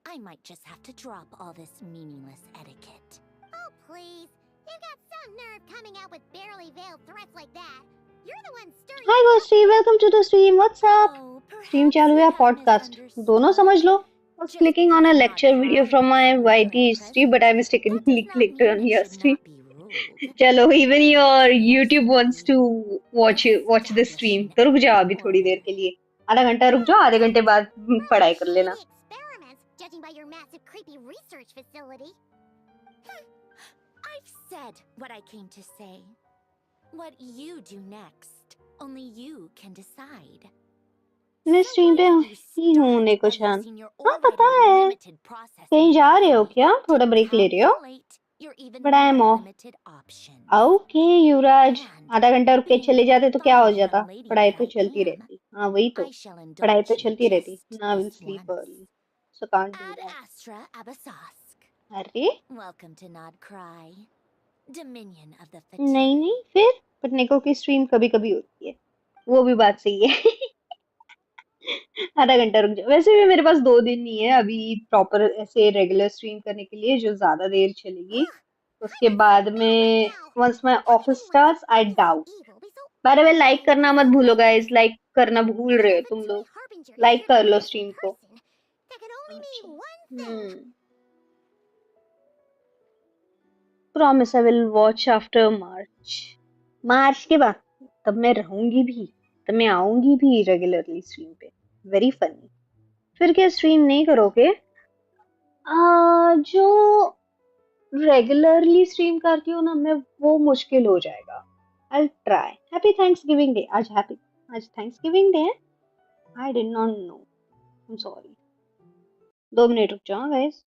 I might just have to drop all this meaningless etiquette. Oh, please. You've got some nerve coming out with barely veiled threats like that. You're the one stirring hi Ghosty, welcome to the stream. What's up? Oh, stream perhaps चालू you या have podcast, दोनों misunderstood. समझ लो। I was Just clicking on because a Nod lecture video Cry from has my super YT at history, but I present, that mistakenly does not clicked mean on it your should stream. not be ruled. चलो, even If your it was YouTube wants simply to watch the stream, establishing तो रुक a जाओ new अभी थोड़ी देर order. के लिए। आधा घंटा रुक जाओ, आधे घंटे बाद पढ़ाई कर Rather लेना। shady experiments, judging by your massive creepy research facility. I've said what I came to say. What you do next, only you can decide. मैं So स्ट्रीम why पे don't you ही हूँ start by नेको-chan। using your हाँ पता already है। limited कहीं processing जा रहे हो capacity क्या? to थोड़ा ब्रेक ले रहे हो? calculate your even But I am more off. limited options? Okay Yuvraj, And आधा घंटा रुक के being चले the जाते तो क्या हो methodic जाता? young lady पढ़ाई that तो I चलती am, रहती। हाँ वही तो, I shall पढ़ाई तो indulge you चलती रहती। just Now I will this sleep once. early, so can't do Ad that. Astra Abasask. अरे Welcome to Nod Cry, Dominion of the नहीं Fatui. नहीं, फिर बट नेको की स्ट्रीम कभी कभी होती है, वो भी बात सही है। आधा घंटा रुक जाओ। वैसे भी मेरे पास 2 दिन नहीं है अभी प्रॉपर ऐसे रेगुलर स्ट्रीम करने के लिए जो ज्यादा देर चलेगी। Ugh, I उसके can see बाद through you right में now. Once my How can office anyone starts, so I obviously doubt. evil be so by the way, like utterly करना मत भूलो self-righteous? गाइस, लाइक करना भूल रहे If हो the तुम Fatui लोग। Harbinger is लाइक your कर लो creation स्ट्रीम को। person, that can only अच्छा। mean one thing. Promise I will watch after March. March के बाद तब मैं रहूंगी भी, तब मैं आऊंगी भी रेगुलरली स्ट्रीम पे। Very funny. फिर क्या स्ट्रीम नहीं करोगे? जो रेगुलरली स्ट्रीम करती हूँ ना मैं, वो मुश्किल हो जाएगा। I try. Happy Thanksgiving day. आज थैंक्सगिविंग डे है। I did not know, I am sorry. 2 minute रुक जाओ guys.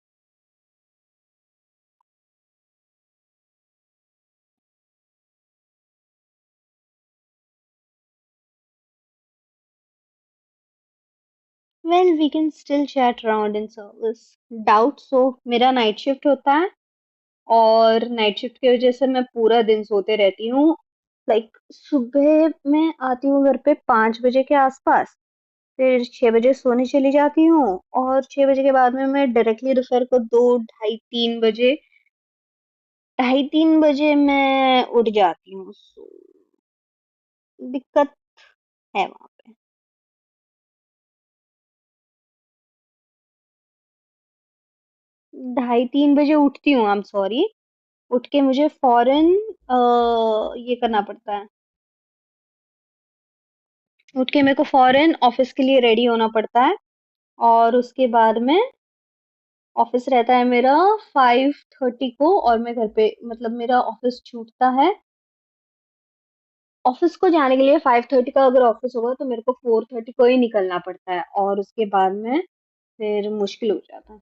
Well we can still chat around in service. Doubt so, मेरा नाइट शिफ्ट होता है और नाइट शिफ्ट की वजह से मैं पूरा दिन सोते रहती हूँ। लाइक सुबह मैं आती हूँ घर पे 5 बजे के आसपास, फिर 6 बजे सोने चली जाती हूँ और 6 बजे के बाद में मैं डायरेक्टली दोपहर को 2 ढाई 3 बजे, 2:30 3 बजे मैं उठ जाती हूँ। सो दिक्कत है वहाँ पे। 2:30 3 बजे उठती हूँ, आई एम सॉरी। उठ के मुझे फौरन ये करना पड़ता है, उठ के मेरे को फौरन ऑफिस के लिए रेडी होना पड़ता है और उसके बाद में ऑफिस रहता है मेरा 5:30 को और मैं घर पे मतलब मेरा ऑफिस छूटता है ऑफिस को जाने के लिए 5:30 का अगर ऑफिस होगा तो मेरे को 4:30 को ही निकलना पड़ता है और उसके बाद में फिर मुश्किल हो जाता है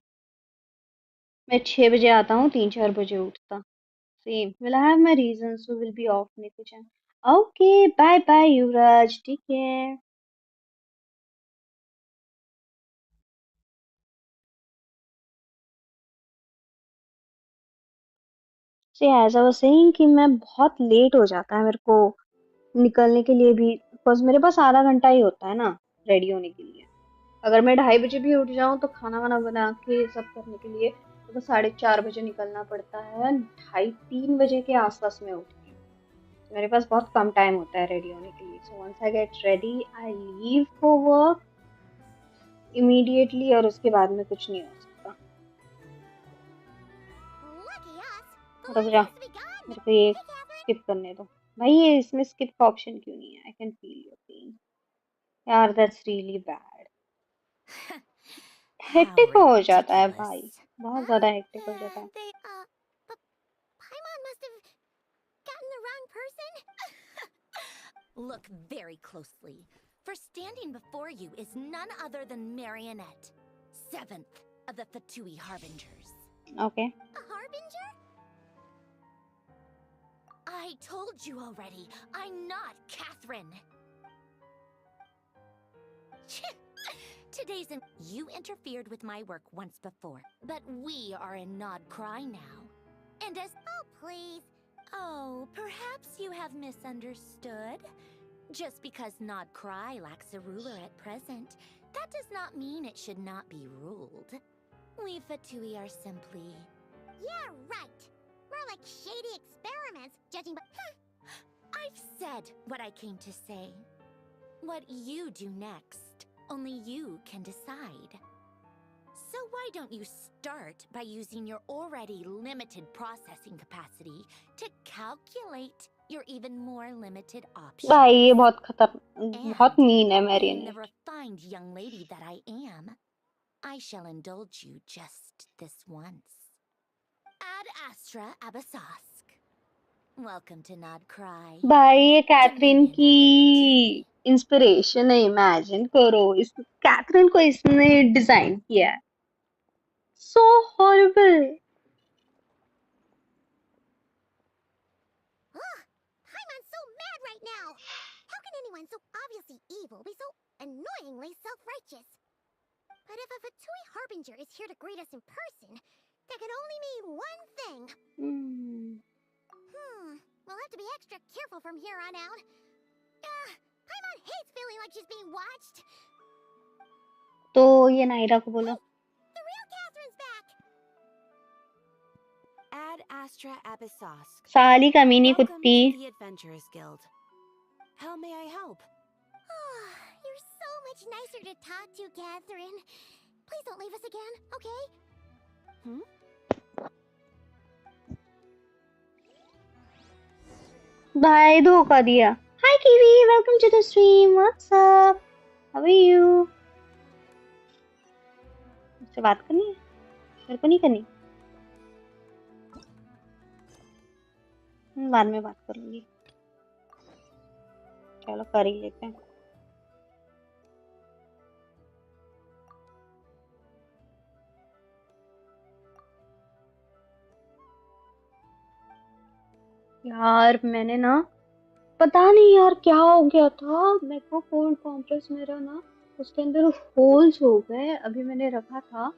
मैं 6 बजे आता हूँ 3-4 बजे उठता same will have my reasons so will be off निकुचन ओके बाय बाय युवराज ठीक है से एज आई वाज सेइंग कि मैं बहुत लेट हो जाता है मेरे को निकलने के लिए भी बिकॉज मेरे पास आधा घंटा ही होता है ना रेडी होने के लिए अगर मैं 2:30 बजे भी उठ जाऊं तो खाना वाना बना के सब करने के लिए तो 4:30 बजे निकलना पड़ता है 2:30-3 बजे के आसपास में उठती हूँ तो मेरे पास बहुत कम टाइम होता है रेडी होने के लिए so once I get ready I leave for work immediately और उसके बाद में कुछ नहीं हो सकता Lucky us. The रुक line जा has to be gone. मेरे को ये Hey, Catherine. स्किप करने दो भाई ये इसमें स्किप का ऑप्शन क्यों नहीं है I can feel your pain यार that's really bad How hectic हो जाता है ridiculous. भाई बहुत Huh? ज्यादा हेक्टिक हो जाता है But Paimon must have gotten the wrong person. Look very closely. For standing before you is none other than Marionette, 7th of the Fatui Harbingers. Okay A harbinger? I told you already, I'm not Catherine. Today's you interfered with my work once before, but we are in Nod Cry now. And as oh please. Oh, perhaps you have misunderstood. Just because Nod Cry lacks a ruler at present, that does not mean it should not be ruled. We Fatui are simply yeah, right. We're like shady experiments, judging by I've said what I came to say. What you do next, only you can decide. So why don't you start by using your already limited processing capacity to calculate your even more limited options? भाई ये बहुत बहुत And mean है being the मैरियनेट refined young lady that I am, I shall indulge you just this once. Ad Astra Abyssosk. Welcome to Nod Cry. भाई ये Catherine Dominion की of the inspiration है imagine करो इस कैथरीन को इसने design किया है सो horrible Ugh, Paimon's so mad right now. How can anyone so obviously evil be so annoyingly self-righteous? But if a Fatui Harbinger is here to greet us in person, that can only mean one thing. We'll have to be extra careful from here on out. Paimon hates feeling like she's being watched. तो ये नायरा को बोलो The real Catherine's back. Ad Astra Abyssosk. साली कमीनी Welcome कुत्ती to the Adventurers Guild. How may I help? You're so much nicer to talk to, Catherine. Please don't leave us again, okay? भाई धोखा दिया hi Kiwi welcome to the stream what's up how are you मुझसे बात करनी है मेरे को नहीं करनी बाद में बात करूंगी चलो कर ही लेते हैं यार मैंने ना पता नहीं यार क्या हो गया था मेरे को कोल्ड कॉम्प्रेस मेरा ना उसके अंदर होल्स हो गए अभी मैंने रखा था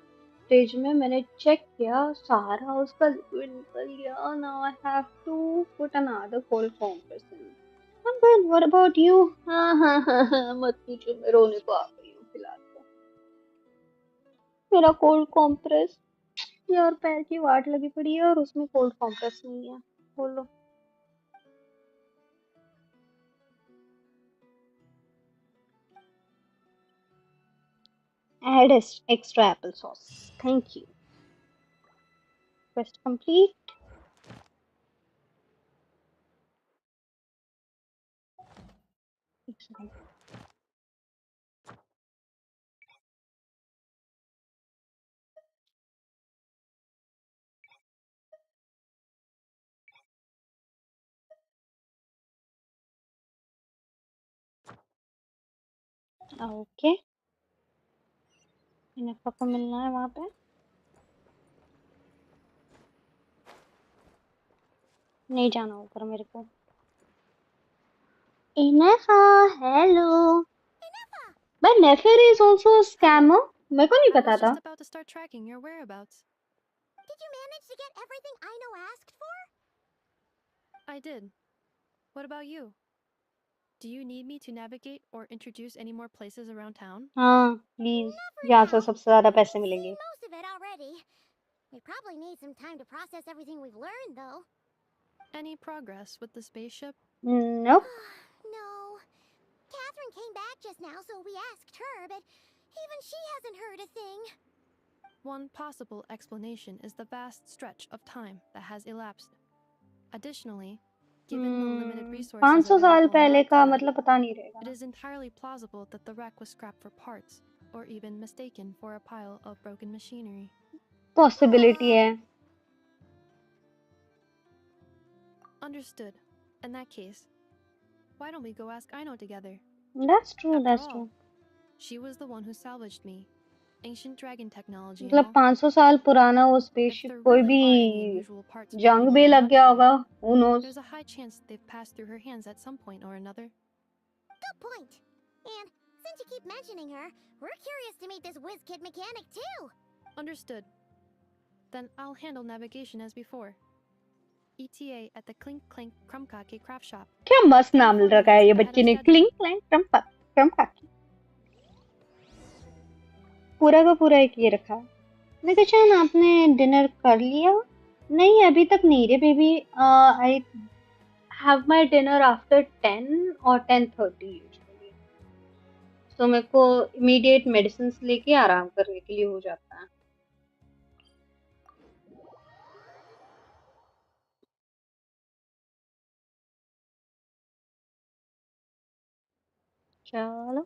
फ्रिज में मैंने चेक किया सारा उसका लिक्विड निकल गया now I have to put another cold compress in I'm good. What about you? हाँ मत पूछो मैं रोने को आ गई हूँ फिलहाल तो मेरा कोल्ड कॉम्प्रेस यार पैर की वाट लगी पड़ी है और उसमें कोल्ड कॉम्प्रेस नहीं है बोलो add extra applesauce thank you quest complete एक second ओके, इनफा को मिलना है वहाँ पे। नहीं जाना ऊपर मेरे को। इनफा, hello. But Nefer is also a scammer. मेरे को नहीं I पता was था। just about to start tracking your whereabouts. Did you manage to get everything Aino asked for? I did. What about you? Do you need me to navigate or introduce any more places around town? हाँ, please. Not for जहाँ से now. सबसे ज़्यादा पैसे We've मिलेंगे। seen most of it already. We probably need some time to process everything we've learned, though. Any progress with the spaceship? Nope. No. Catherine came back just now, so we asked her, but even she hasn't heard a thing. One possible explanation is the vast stretch of time that has elapsed. Additionally, given the limited resources 500 साल available in पहले का Nagpur, मतलब पता नहीं it रहेगा। is entirely plausible that the wreck was scrapped for parts, or even mistaken for a pile of broken machinery. Possibility है। Understood. In that case, why don't we go ask Aino together? That's true. After That's all, true. she was the one who salvaged me. Ancient dragon technology, you मतलब know? 500 साल पुराना वो If spaceship there कोई really भी are any unusual parts जंग floating भी around लग गया Nagpur, होगा। Who knows? there's a high chance they've passed through her hands at some point or another. Good point. And since you keep mentioning her, we're curious to meet this whiz kid mechanic too. Understood. Then I'll handle navigation as before. ETA at the Clink Clank Krumkake craft shop. क्या मस्त नाम 24 रखा है ये minutes बच्चे ahead ने, of schedule. Clink clank क्रमकाकी। पूरा का पूरा एक ये रखा है। मैं कहा चान आपने डिनर कर लिया? नहीं अभी तक नहीं रे baby. I have my dinner after 10 और 10:30 यूजुअली। तो मेरे को इमीडिएट मेडिसिन लेके आराम करने के लिए हो जाता है। चलो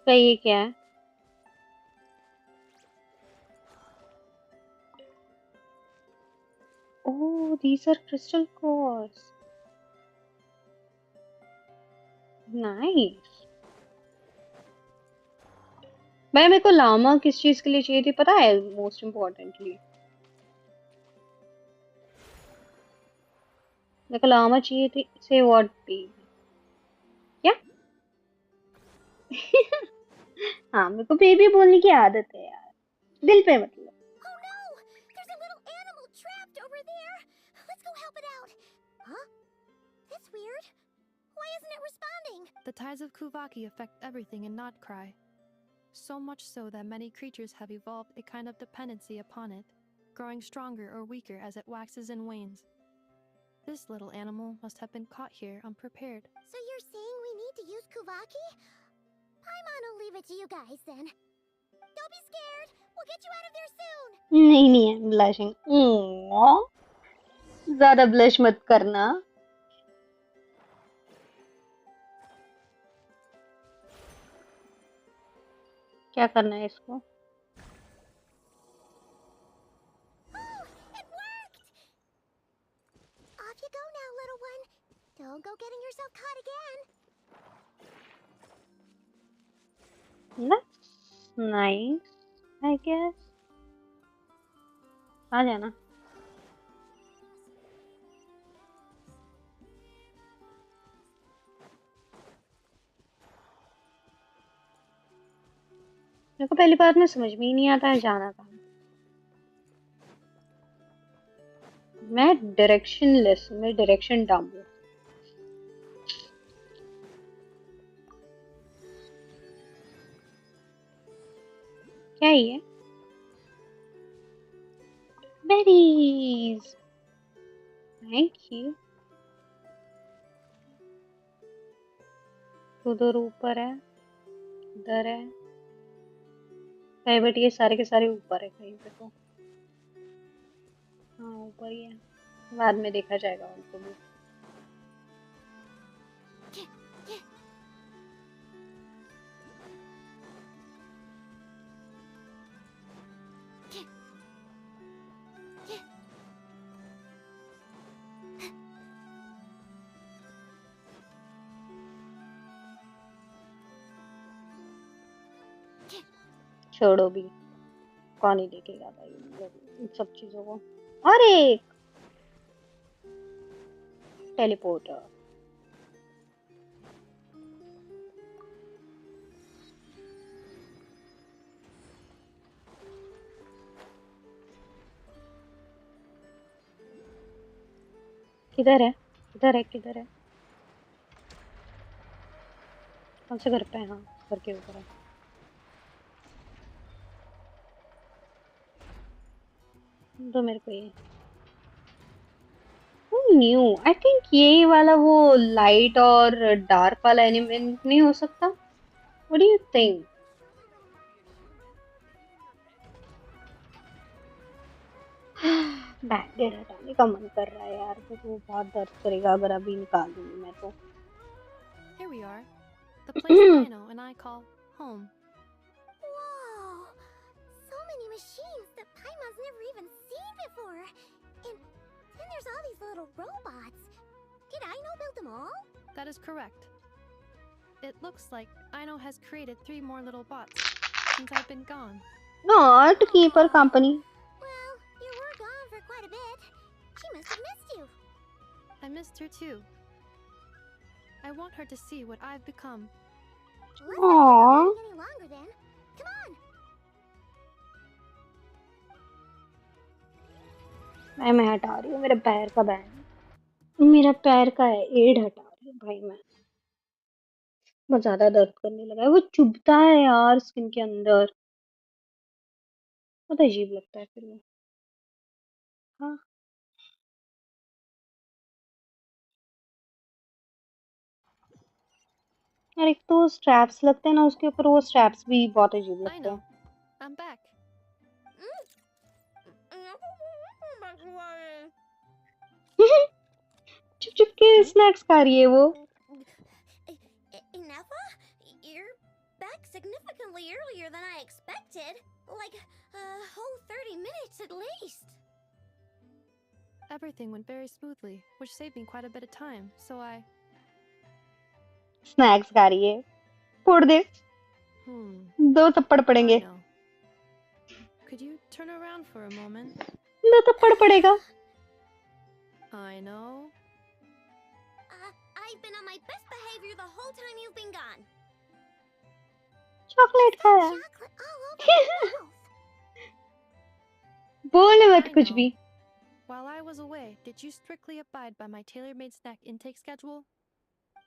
तो ये क्या है? Oh, these are crystal cores. Nice. भाई मेरे को लामा किस चीज के लिए चाहिए थी पता है? मोस्ट इम्पोर्टेंटली मेरे को लामा चाहिए थी। से व्हाट बी क्या? हाँ मेरे को बेबी बोलने की आदत है यार, दिल पे मतलब। Oh no! There's a little animal trapped over there. Let's go help it out. Huh? That's weird. Why isn't it responding? The tides of Kuvaki affect everything in Nodcry. So much so that many creatures have evolved a kind of dependency upon it, growing stronger or weaker as it waxes and wanes. This little animal must have been caught here unprepared. So you're saying we need to use Kuvaki? Paimon will leave it to you guys then. Don't be scared. We'll get you out of there soon. नहीं है blushing. ज्यादा blush मत करना। क्या करना है इसको? Oh, it worked! Off you go now, little one. Don't go getting yourself caught again. That's nice, I guess. आ जाना। मेरे को पहली बात में समझ में ही नहीं आता है जाना कहाँ। मैं डायरेक्शनलेस, मैं डायरेक्शन डम हूँ। क्या ये? Berries. Thank you. उधर ऊपर है, इधर है। कहीं बट ये सारे के सारे ऊपर है कहीं पे तो। हाँ ऊपर ही है, बाद में देखा जाएगा उनको भी। छोड़ो भी, कौन ही देखेगा भाई इन सब चीजों को। और एक टेलीपोर्टर। किधर है, किधर है, किधर है? कौन से घर पे है? हाँ, घर के ऊपर है। तो मेरे को ये न्यू, आई थिंक ये वाला वो लाइट और डार्क वाला एनिमेट नहीं हो सकता? What do you think? Bandaid हटाने का मन कर रहा है यार, तो वो बहुत दर्द करेगा अगर अभी निकाल दूंगी मैं तो। Here we are. The place Ino and I call home. Whoa! So many machines that Paimon's never even seen before. And then there's all these little robots. Did Ino build them all? That is correct. It looks like Ino has created 3 more little bots since I've been gone. No, to keep her company. Well, you were gone for quite a bit. She must have missed you. I missed her too. I want her to see what I've become. Let's not keep her waiting any longer then. Come on. मैं हटा रही हूँ मेरे पैर का band. मेरा पैर का है एड हटा रही हूँ भाई मैं। बहुत ज्यादा दर्द करने लगा है, वो चुभता है यार स्किन के अंदर, बहुत अजीब लगता है फिर वो। हाँ, और एक तो स्ट्रैप्स लगते हैं ना उसके ऊपर, वो स्ट्रैप्स भी बहुत अजीब लगते हैं। I'm back. चुप चुप के स्नैक्स खा रही है वो। Ineffa, you're back significantly earlier than I expected. Like a whole 30 minutes at least. Everything went very smoothly, which saved me quite a bit of time, so I... snacks खा रही है, फोड़ दे। दो थप्पड़ पड़ेंगे। Could you turn around for a moment? दो थप्पड़ पड़ेगा। I know. I've been on my best behavior the whole time you've been gone. Chocolate खाया। बोल मत कुछ भी। While I was away, did you strictly abide by my tailor-made snack intake schedule?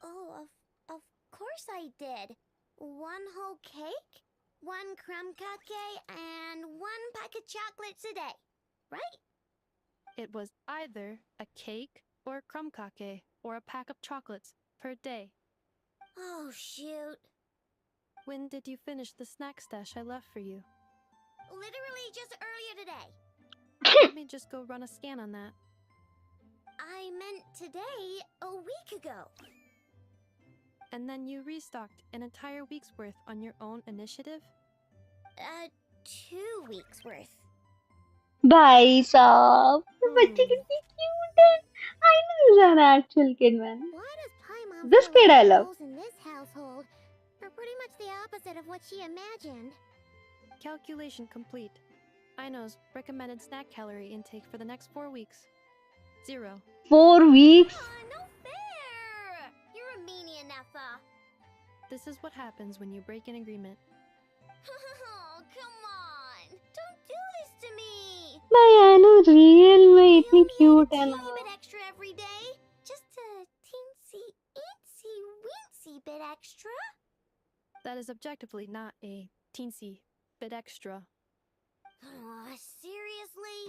Oh, of course I did. 1 whole cake, 1 crumb cake, and 1 pack of chocolates a day, right? It was either a cake or a crumb cake or a pack of chocolates per day. Oh, shoot. When did you finish the snack stash I left for you? Literally just earlier today. Let me just go run a scan on that. I meant today, a week ago. And then you restocked an entire week's worth on your own initiative? 2 weeks worth. भाई साहब, बच्चे कितनी cute है। I know you're an actual kid, man. Why does Paimon This kid I love. in this household are pretty much the opposite of what she imagined. Calculation complete. Ino's recommended snack calorie intake for the next 4 weeks. 0. 4 weeks? Oh, no fair! You're a meanie, Ineffa. This is what happens when you break an agreement. Oh, come on! Don't do this to me! भाई I know real में इतनी cute है ना। A bit extra every day, just a teensy, eensy, weensy bit extra. That is objectively not a teensy bit extra. Oh, seriously?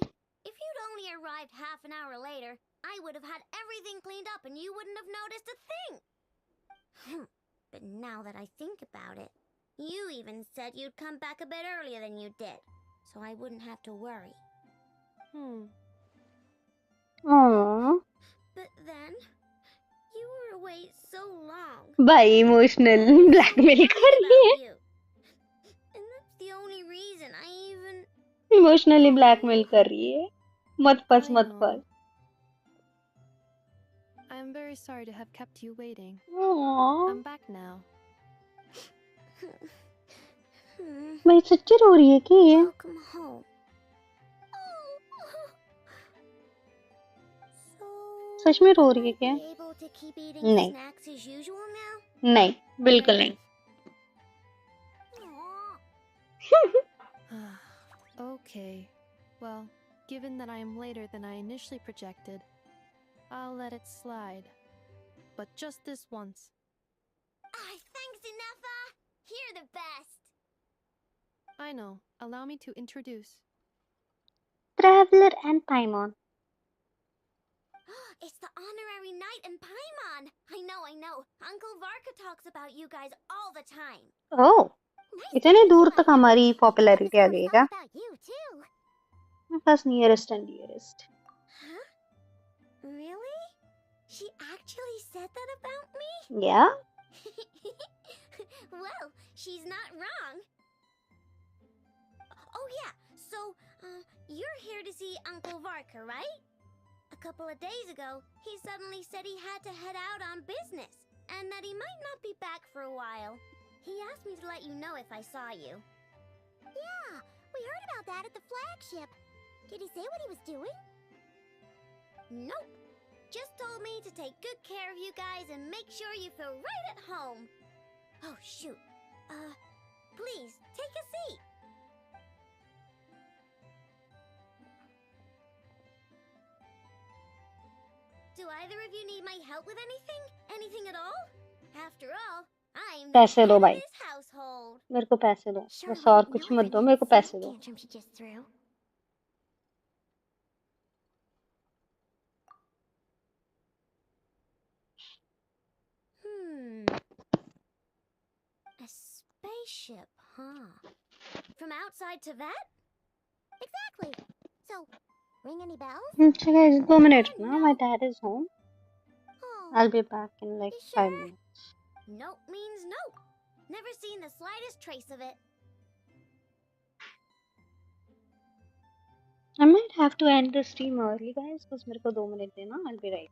If you'd only arrived half an hour later, I would have had everything cleaned up and you wouldn't have noticed a thing. But now that I think about it, you even said you'd come back a bit earlier than you did, so I wouldn't have to worry. Aww. But then, you were away so long. भाई emotional blackmail कर रही है। And that's the only reason I even... Emotionally blackmail कर रही है। मत फंस मत फंस। I am very sorry to have kept you waiting. Aww. I'm back now. मैं सच्ची रो रही है कि ये Welcome home. सच में रो रही है Will क्या? I be able to keep eating नहीं snacks as usual now? नहीं बिल्कुल नहीं. Aw. Okay. Well, given that I am later than I initially projected, I'll let it slide. But just this once. Thanks, Inefa. You're the best. I know. Allow me to introduce. Traveler and Paimon. It's the honorary knight and Paimon. I know. Uncle Varka talks about you guys all the time. Oh, Nice इतने to दूर meet you, तक I know. हमारी He popularity uh told गई us क्या? all about you too. First nearest and dearest. Huh? Really? She actually said that about me? Yeah. Well, she's not wrong. Oh yeah, so, you're here to see Uncle Varka, right? A couple of days ago, he suddenly said he had to head out on business, and that he might not be back for a while. He asked me to let you know if I saw you. Yeah, we heard about that at the flagship. Did he say what he was doing? Nope. Just told me to take good care of you guys and make sure you feel right at home. Oh, shoot. Please, take a seat. Do either of you need my help with anything? Anything at all? After all, I'm the पैसे दो head of भाई. this household. मेरे को पैसे दो. Sure, बस let और me कुछ know मत if दो. any मेरे को पैसे snake दो. tantrum she gets through. A spaceship, huh? From outside to that? Exactly. So, ring any bells? अच्छा guys, 2 minutes ना. no. My dad is home. Oh, I'll be back in like you 5 sure? minutes. Nope means nope. Never seen the slightest trace of it. I might have to end the stream early guys. बस मेरे को 2 minutes देना. I'll be right.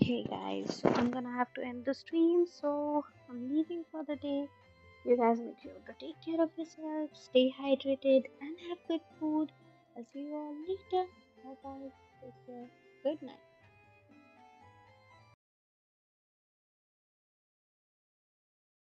Hey guys, so I'm gonna have to end the stream, so I'm leaving for the day. You guys make sure to take care of yourselves, stay hydrated, and have good food. I'll see you all later. Bye bye. Take care. Good night.